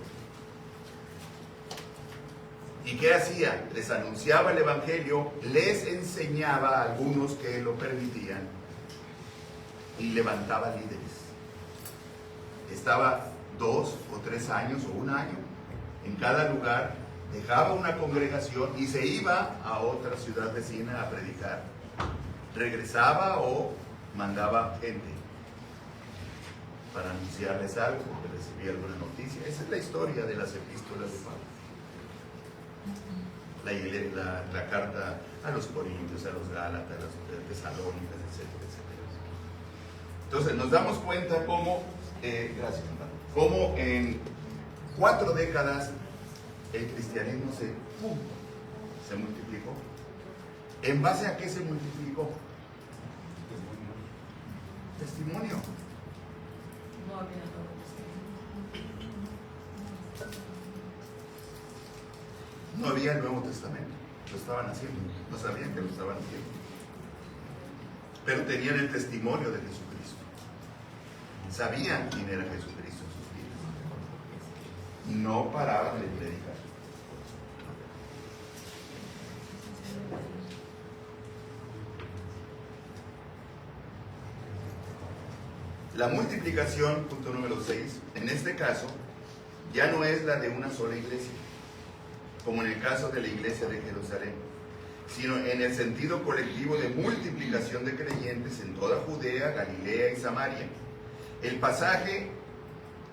¿Y qué hacía? Les anunciaba el Evangelio, les enseñaba a algunos que lo permitían y levantaba líderes. Estaba 2 o 3 años o 1 año en cada lugar, dejaba una congregación y se iba a otra ciudad vecina a predicar. Regresaba o mandaba gente para anunciarles algo porque recibía alguna noticia. Esa es la historia de las epístolas de Pablo. La carta a los Corintios, a los Gálatas, a los Tesalónicas, etcétera, etcétera. Entonces nos damos cuenta cómo, cómo en 4 décadas el cristianismo se multiplicó. ¿En base a qué se multiplicó? Testimonio. No había todo. No había el Nuevo Testamento, lo estaban haciendo, no sabían que lo estaban haciendo, pero tenían el testimonio de Jesucristo, sabían quién era Jesucristo en sus vidas, no paraban de predicar. La multiplicación, punto número 6, en este caso, ya no es la de una sola iglesia, como en el caso de la iglesia de Jerusalén, sino en el sentido colectivo de multiplicación de creyentes en toda Judea, Galilea y Samaria. El pasaje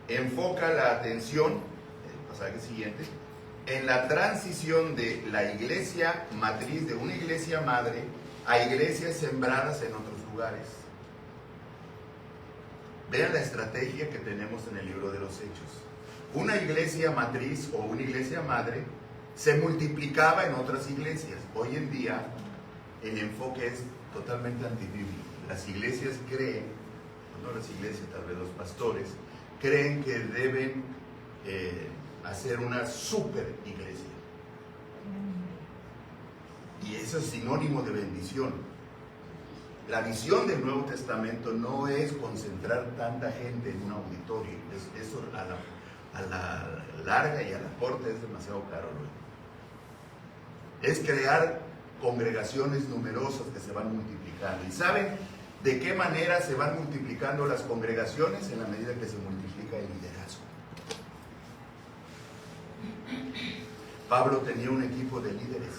enfoca la atención, el pasaje siguiente, en la transición de la iglesia matriz, de una iglesia madre, a iglesias sembradas en otros lugares. Vean la estrategia que tenemos en el libro de los Hechos. Una iglesia matriz o una iglesia madre se multiplicaba en otras iglesias. Hoy en día el enfoque es totalmente antibíblico. Las iglesias creen, no las iglesias, tal vez los pastores, creen que deben hacer una super iglesia. Y eso es sinónimo de bendición. La visión del Nuevo Testamento no es concentrar tanta gente en un auditorio. Eso a la larga y a la corta es demasiado caro luego. Es crear congregaciones numerosas que se van multiplicando. ¿Y saben de qué manera se van multiplicando las congregaciones? En la medida que se multiplica el liderazgo. Pablo tenía un equipo de líderes: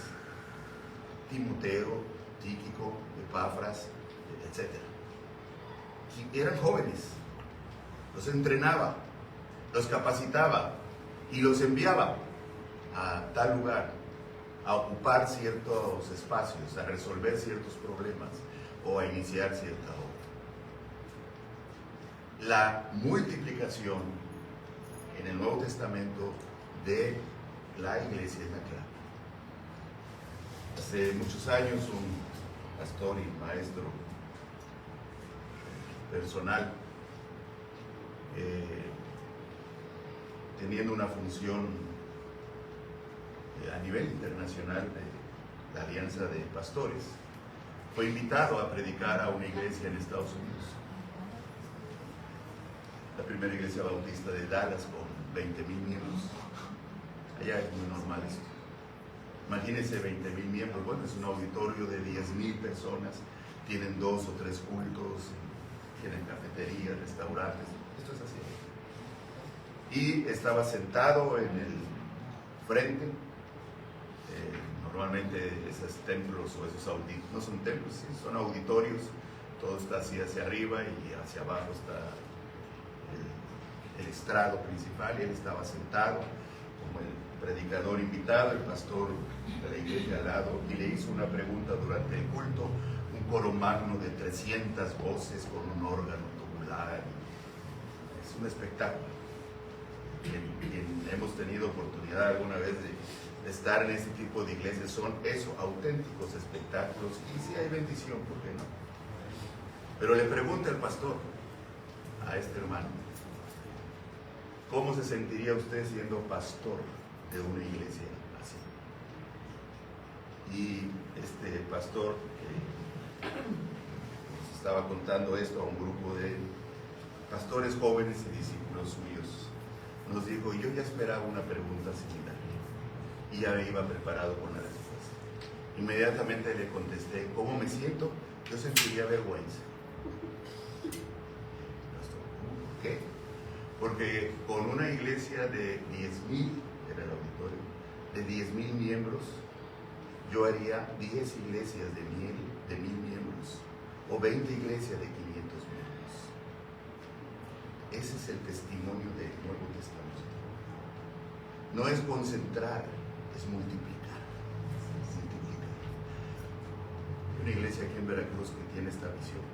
Timoteo, Tíquico, Epafras, etc. Y eran jóvenes, los entrenaba, los capacitaba y los enviaba a tal lugar, a ocupar ciertos espacios, a resolver ciertos problemas o a iniciar cierta obra. La multiplicación en el Nuevo Testamento de la iglesia es la clave. Hace muchos años un pastor y maestro personal, teniendo una función a nivel internacional de la Alianza de Pastores, fue invitado a predicar a una iglesia en Estados Unidos, la primera iglesia bautista de Dallas, con 20,000 miembros. Allá es muy normal esto. Imagínense 20,000 miembros. Bueno, es un auditorio de 10,000 personas, tienen 2 o 3 cultos, tienen cafeterías, restaurantes. Esto es así. Y estaba sentado en el frente. Normalmente esos templos o esos auditorios, no son templos, ¿sí? Son auditorios, todo está así hacia arriba y hacia abajo está el estrado principal, y él estaba sentado como el predicador invitado, el pastor de la iglesia al lado, y le hizo una pregunta durante el culto, un coro magno de 300 voces con un órgano tubular. Es un espectáculo. Quien hemos tenido oportunidad alguna vez de estar en este tipo de iglesias, son eso, auténticos espectáculos, y sí hay bendición, ¿por qué no? Pero le pregunta el pastor a este hermano: ¿cómo se sentiría usted siendo pastor de una iglesia así? Y este pastor nos estaba contando esto a un grupo de pastores jóvenes y discípulos suyos. Nos dijo: yo ya esperaba una pregunta similar. y ya me iba preparado con la respuesta. Inmediatamente le contesté, ¿cómo me siento? Yo sentiría vergüenza. ¿Por qué? Porque con una iglesia de 10,000, era el auditorio, de 10,000 miembros, yo haría 10 iglesias de 1,000 miembros o 20 iglesias de 500 miembros. Ese es el testimonio del Nuevo Testamento. No es concentrar, es multiplicar. Hay una iglesia aquí en Veracruz que tiene esta visión.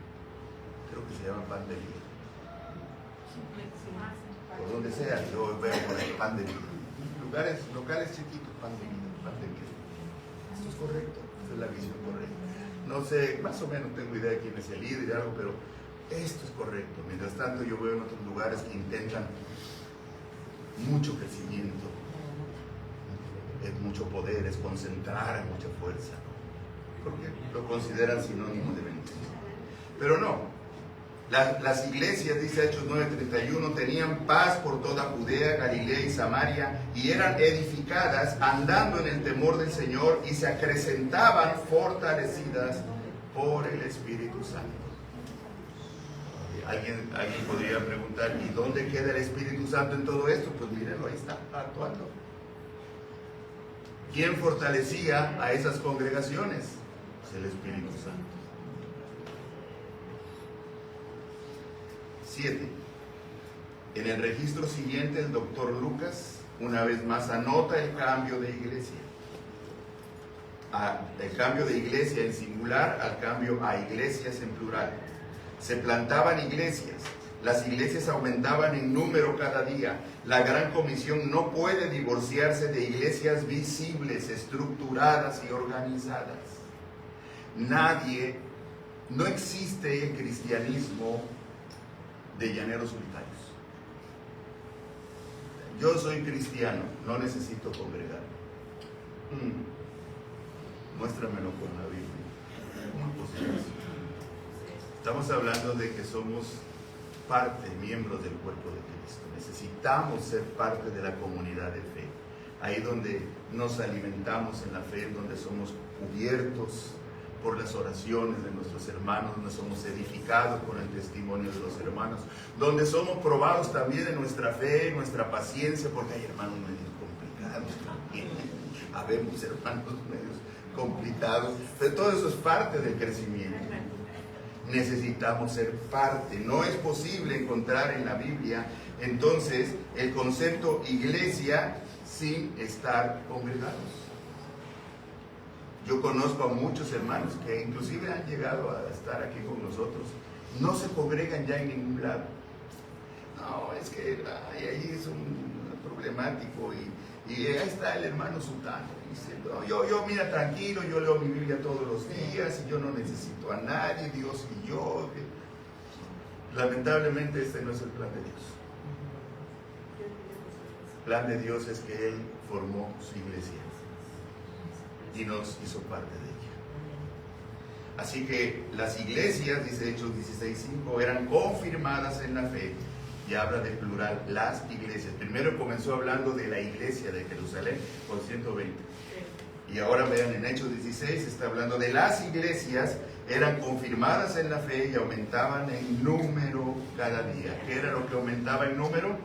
Creo que se llama Pan de Vida. Por donde sea, yo veo por el Pan de Vida. Locales chiquitos, Pan de Vida, Pan de Vida. Esto es correcto, esta es la visión correcta. No sé, más o menos tengo idea de quién es el líder y algo, pero esto es correcto. Mientras tanto, yo veo en otros lugares que intentan mucho crecimiento, es mucho poder, es concentrar mucha fuerza, porque lo consideran sinónimo de bendición. Pero no. Las iglesias, dice Hechos 9:31, tenían paz por toda Judea, Galilea y Samaria, y eran edificadas andando en el temor del Señor y se acrecentaban fortalecidas por el Espíritu Santo. Alguien podría preguntar, ¿y dónde queda el Espíritu Santo en todo esto? Pues mírenlo, ahí está, actuando. ¿Quién fortalecía a esas congregaciones? Pues el Espíritu Santo. 7. En el registro siguiente, el doctor Lucas, una vez más, anota el cambio de iglesia. El cambio de iglesia en singular al cambio a iglesias en plural. Se plantaban iglesias, las iglesias aumentaban en número cada día. La gran comisión no puede divorciarse de iglesias visibles, estructuradas y organizadas. No existe el cristianismo de llaneros solitarios. Yo soy cristiano, no necesito congregar. Muéstramelo con la Biblia. ¿Cómo es posible? Estamos hablando de que somos parte, miembros del cuerpo de Cristo. Necesitamos ser parte de la comunidad de fe. Ahí donde nos alimentamos en la fe, donde somos cubiertos por las oraciones de nuestros hermanos, donde somos edificados con el testimonio de los hermanos, donde somos probados también en nuestra fe, en nuestra paciencia, porque hay hermanos medios complicados también. Habemos hermanos medios complicados, pero todo eso es parte del crecimiento. Necesitamos ser parte. No es posible encontrar en la Biblia entonces el concepto iglesia sin estar congregados. Yo conozco a muchos hermanos que inclusive han llegado a estar aquí con nosotros, no se congregan ya en ningún lado. No, es que ahí es un problemático y ahí está el hermano Sutano diciendo, yo mira, tranquilo, yo leo mi Biblia todos los días y yo no necesito a nadie, Dios y yo. Lamentablemente este no es el plan de Dios. El plan de Dios es que Él formó su iglesia y nos hizo parte de ella. Así que las iglesias, dice Hechos 16:5, eran confirmadas en la fe, y habla del plural, las iglesias. Primero comenzó hablando de la iglesia de Jerusalén con 120, y ahora vean, en Hechos 16 está hablando de las iglesias, eran confirmadas en la fe y aumentaban en número cada día. ¿Qué era lo que aumentaba en número?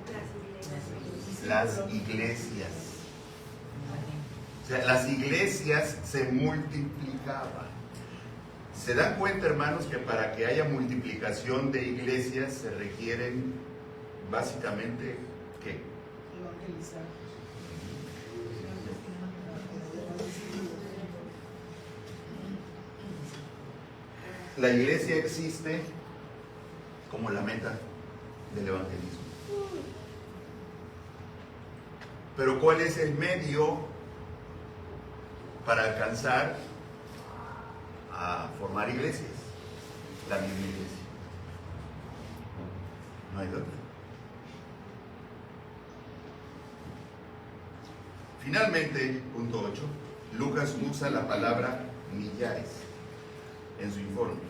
Las iglesias. O sea, las iglesias se multiplicaban. ¿Se dan cuenta, hermanos, que para que haya multiplicación de iglesias se requieren básicamente ¿qué? Evangelizar. La iglesia existe como la meta del evangelismo. Pero ¿cuál es el medio para alcanzar a formar iglesias? La misma iglesia. No hay duda. Finalmente, punto 8, Lucas usa la palabra millares en su informe.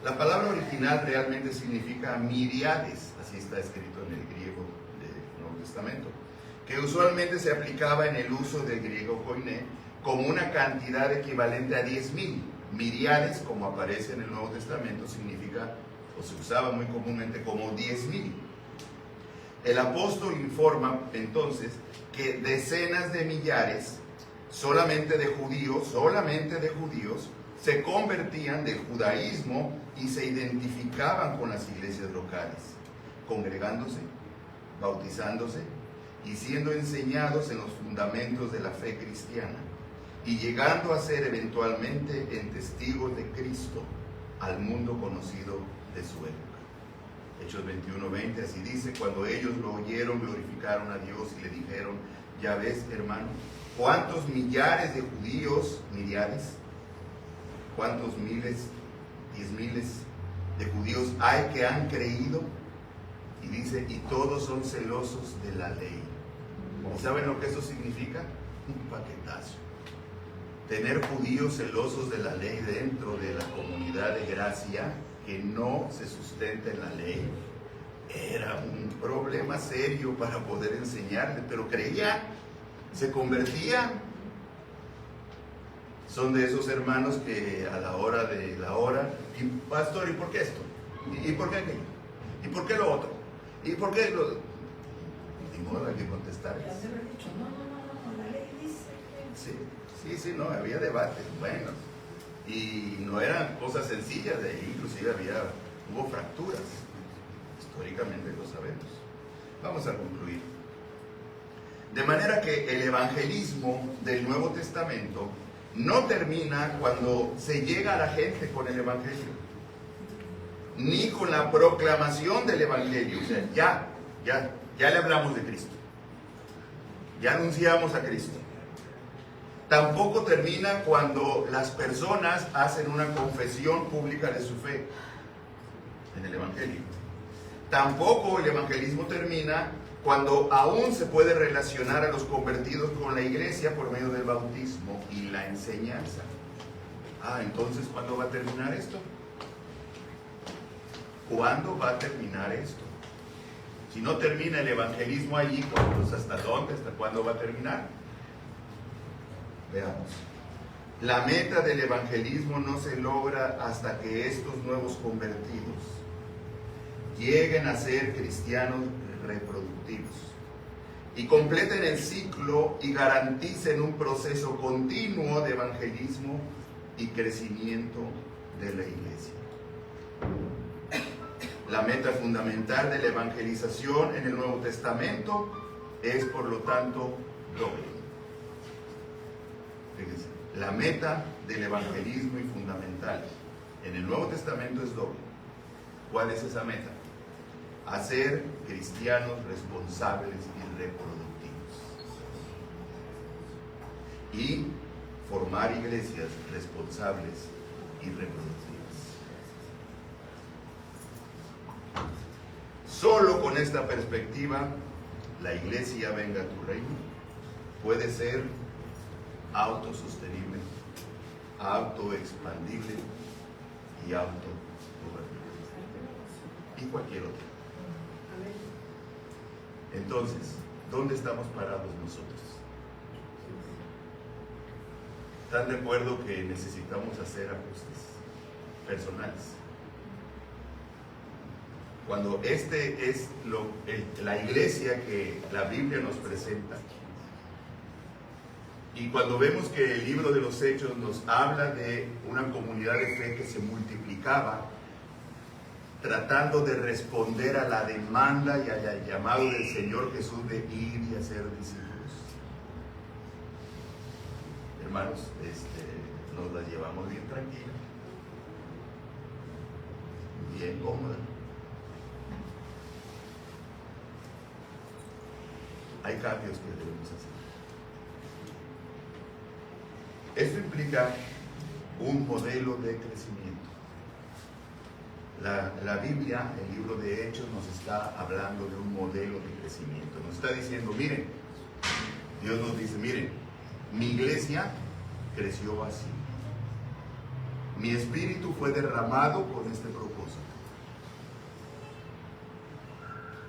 La palabra original realmente significa miriades, así está escrito en el griego del Nuevo Testamento. que usualmente se aplicaba en el uso del griego koiné como una cantidad equivalente a 10,000. Miriades, como aparece en el Nuevo Testamento, significa, o se usaba muy comúnmente como 10,000. El apóstol informa entonces que decenas de millares, solamente de judíos, se convertían del judaísmo y se identificaban con las iglesias locales, congregándose, bautizándose y siendo enseñados en los fundamentos de la fe cristiana, y llegando a ser eventualmente en testigos de Cristo al mundo conocido de su época. Hechos 21:20 así dice: cuando ellos lo oyeron, glorificaron a Dios y le dijeron: ya ves, hermano, cuántos millares de judíos, miriades, cuántos miles, 10,000 de judíos hay que han creído. Y dice, y todos son celosos de la ley. ¿Y saben lo que eso significa? Un paquetazo. Tener judíos celosos de la ley dentro de la comunidad de gracia, que no se sustenta en la ley, era un problema serio para poder enseñarle, pero creía, se convertía. Son de esos hermanos que a la hora de la hora, y pastor, ¿y por qué esto? ¿Y por qué aquello? ¿Y por qué lo otro? ¿Y por qué lo...? Ni modo, hay que contestar. Ya se lo he dicho, no, la ley dice que... Sí, no, había debates buenos. Y no eran cosas sencillas, de ahí inclusive hubo fracturas. Históricamente lo sabemos. Vamos a concluir. De manera que el evangelismo del Nuevo Testamento no termina cuando se llega a la gente con el evangelio, ni con la proclamación del evangelio. O sea, ya le hablamos de Cristo, ya anunciamos a Cristo. Tampoco termina cuando las personas hacen una confesión pública de su fe en el evangelio. Tampoco el evangelismo termina cuando aún se puede relacionar a los convertidos con la iglesia por medio del bautismo y la enseñanza. Entonces, ¿cuándo va a terminar esto? ¿Cuándo va a terminar esto? Si no termina el evangelismo allí, pues ¿hasta dónde? ¿Hasta cuándo va a terminar? Veamos. La meta del evangelismo no se logra hasta que estos nuevos convertidos lleguen a ser cristianos reproductivos y completen el ciclo y garanticen un proceso continuo de evangelismo y crecimiento de la iglesia. La meta fundamental de la evangelización en el Nuevo Testamento es, por lo tanto, doble. Fíjense, la meta del evangelismo y fundamental en el Nuevo Testamento es doble. ¿Cuál es esa meta? Hacer cristianos responsables y reproductivos, y formar iglesias responsables y reproductivas. Solo con esta perspectiva, la iglesia Venga a tu Reino puede ser autosostenible, autoexpandible y autogobernable, y cualquier otro. Entonces, ¿dónde estamos parados nosotros? ¿Están de acuerdo que necesitamos hacer ajustes personales? Cuando este es la iglesia que la Biblia nos presenta, y cuando vemos que el libro de los Hechos nos habla de una comunidad de fe que se multiplicaba, tratando de responder a la demanda y al llamado del Señor Jesús de ir y hacer discípulos. Hermanos, nos la llevamos bien tranquila, bien cómoda. Hay cambios que debemos hacer. Esto implica un modelo de crecimiento. La Biblia, el libro de Hechos, nos está hablando de un modelo de crecimiento. Nos está diciendo, miren, Dios nos dice, miren, mi iglesia creció así. Mi espíritu fue derramado con este propósito.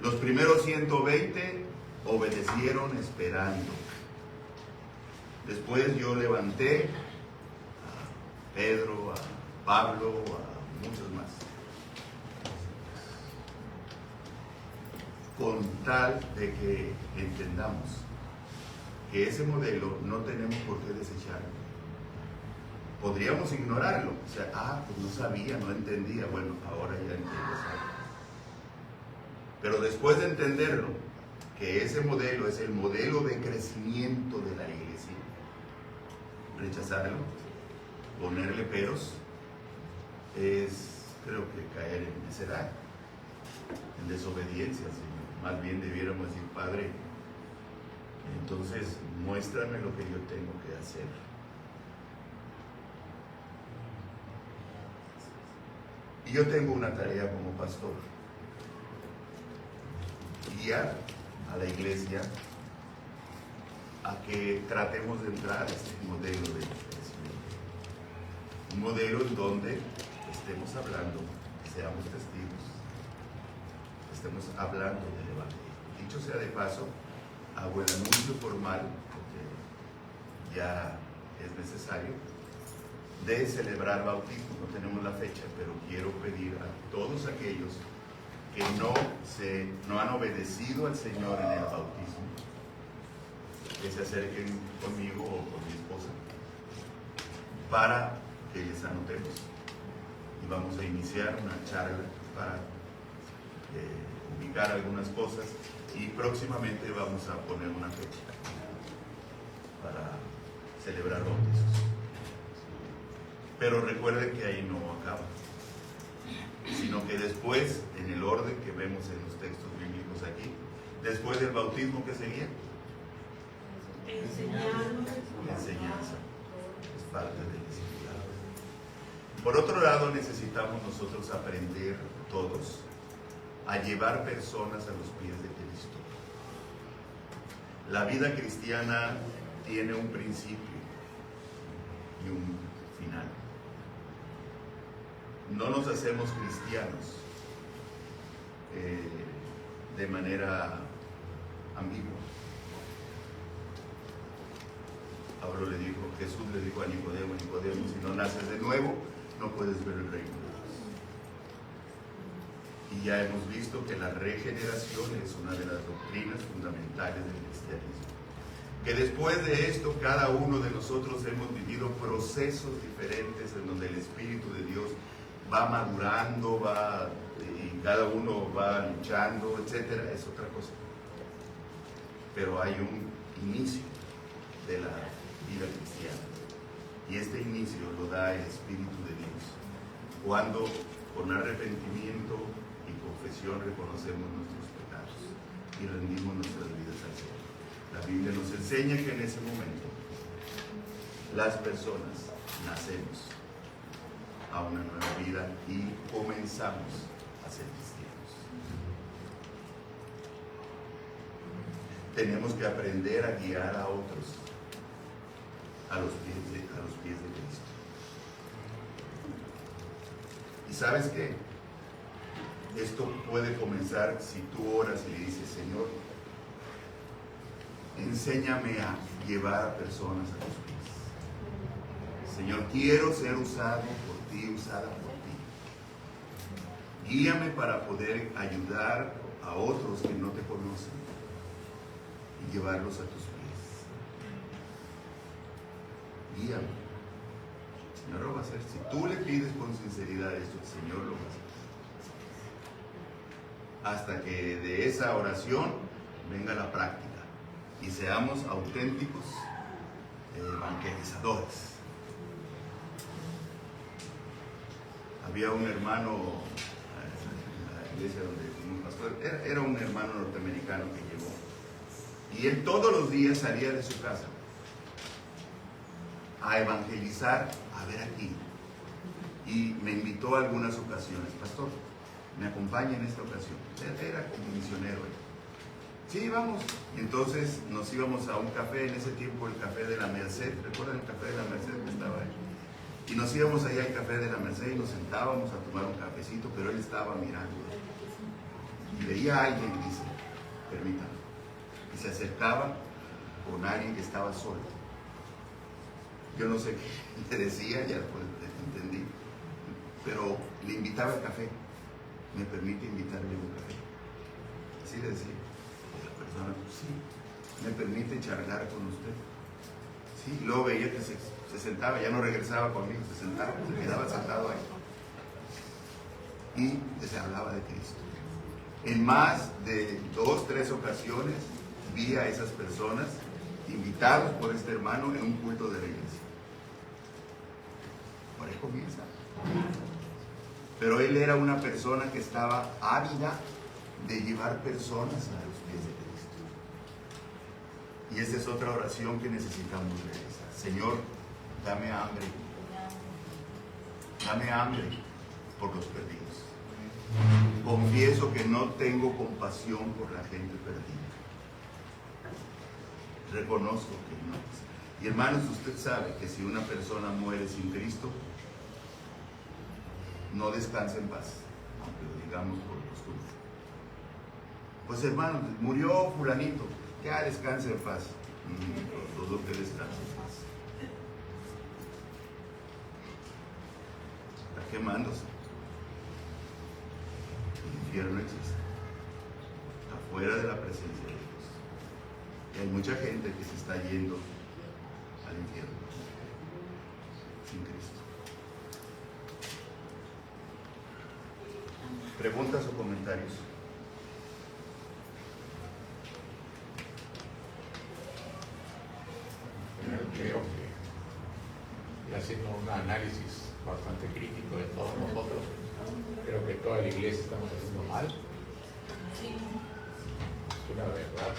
Los primeros 120 obedecieron esperando. Después yo levanté a Pedro, a Pablo, a muchos más, con tal de que entendamos que ese modelo no tenemos por qué desecharlo. Podríamos ignorarlo, o sea, pues no sabía, no entendía, bueno, ahora ya entiendo. Pero después de entenderlo, que ese modelo es el modelo de crecimiento de la iglesia, rechazarlo, ponerle peros, es, creo que caer en necedad, en desobediencia, Señor. Más bien debiéramos decir, Padre, entonces muéstrame lo que yo tengo que hacer. Y yo tengo una tarea como pastor: guiar a la iglesia a que tratemos de entrar a este modelo de crecimiento. Un modelo en donde estemos hablando, seamos testigos, estemos hablando del Evangelio. Dicho sea de paso, hago el anuncio formal, porque ya es necesario, de celebrar bautismo. No tenemos la fecha, pero quiero pedir a todos aquellos que no han obedecido al Señor en el bautismo, que se acerquen conmigo o con mi esposa para que les anotemos, y vamos a iniciar una charla para ubicar algunas cosas, y próximamente vamos a poner una fecha para celebrar bautizos. Pero recuerden que ahí no acaba, sino que después, en el orden que vemos en los textos bíblicos aquí, después del bautismo, ¿qué seguía? Enseñanza. Es parte del discipulado. Por otro lado, necesitamos nosotros aprender todos a llevar personas a los pies de Cristo. La vida cristiana tiene un principio y un final. No nos hacemos cristianos de manera ambigua. Pablo le dijo, Jesús le dijo a Nicodemo, Nicodemo, si no naces de nuevo, no puedes ver el reino de Dios. Y ya hemos visto que la regeneración es una de las doctrinas fundamentales del cristianismo. Que después de esto, cada uno de nosotros hemos vivido procesos diferentes en donde el Espíritu de Dios va madurando, y cada uno va luchando, etcétera, es otra cosa. Pero hay un inicio de la vida cristiana, y este inicio lo da el Espíritu de Dios cuando con arrepentimiento y confesión reconocemos nuestros pecados y rendimos nuestras vidas al Señor. La Biblia nos enseña que en ese momento las personas nacemos a una nueva vida y comenzamos a ser cristianos. Tenemos que aprender a guiar a otros a los pies de Cristo. ¿Y sabes qué? Esto puede comenzar si tú oras y le dices, Señor, enséñame a llevar a personas a tus pies. Señor, quiero ser usado por ti, usada por ti. Guíame para poder ayudar a otros que no te conocen y llevarlos a tus pies. Guíame. El Señor lo va a hacer. Si tú le pides con sinceridad esto, el Señor lo va a hacer. Hasta que de esa oración venga la práctica y seamos auténticos evangelizadores. Había un hermano en la iglesia donde fuimos pastor, era un hermano norteamericano que llegó, y él todos los días salía de su casa a evangelizar, a ver aquí, y me invitó a algunas ocasiones, pastor, me acompaña en esta ocasión. Él era como misionero. Sí, vamos. Entonces nos íbamos a un café, en ese tiempo el café de la Merced, ¿recuerdan el café de la Merced que estaba ahí? Y nos íbamos allá al café de la Merced y nos sentábamos a tomar un cafecito, pero él estaba mirando. Y veía a alguien y dice, permítame, y se acercaba con alguien que estaba solo. Yo no sé qué le decía, ya después entendí, pero le invitaba al café. ¿Me permite invitarle un café? Así le decía. Y la persona, pues sí, ¿me permite charlar con usted? Sí, luego veía que se sentaba, ya no regresaba conmigo, se sentaba, se quedaba sentado ahí. Y se hablaba de Cristo. En más de 2, 3 ocasiones vi a esas personas invitados por este hermano en un culto de la iglesia. Por ahí comienza. Pero él era una persona que estaba ávida de llevar personas a los pies de Cristo. Y esa es otra oración que necesitamos realizar. Señor, dame hambre. Dame hambre por los perdidos. Confieso que no tengo compasión por la gente perdida. Reconozco que no. Y hermanos, usted sabe que si una persona muere sin Cristo, no descansa en paz, aunque lo digamos por costumbre. Pues hermanos, murió fulanito, ya descanse en paz. Todo que descanse en paz. Está quemándose. El infierno existe. Afuera de la presencia de Dios. Y hay mucha gente que se está yendo al infierno sin Cristo. ¿Preguntas o comentarios? Creo que, y haciendo un análisis bastante crítico de todos nosotros, creo que toda la iglesia estamos haciendo mal. Es una verdad.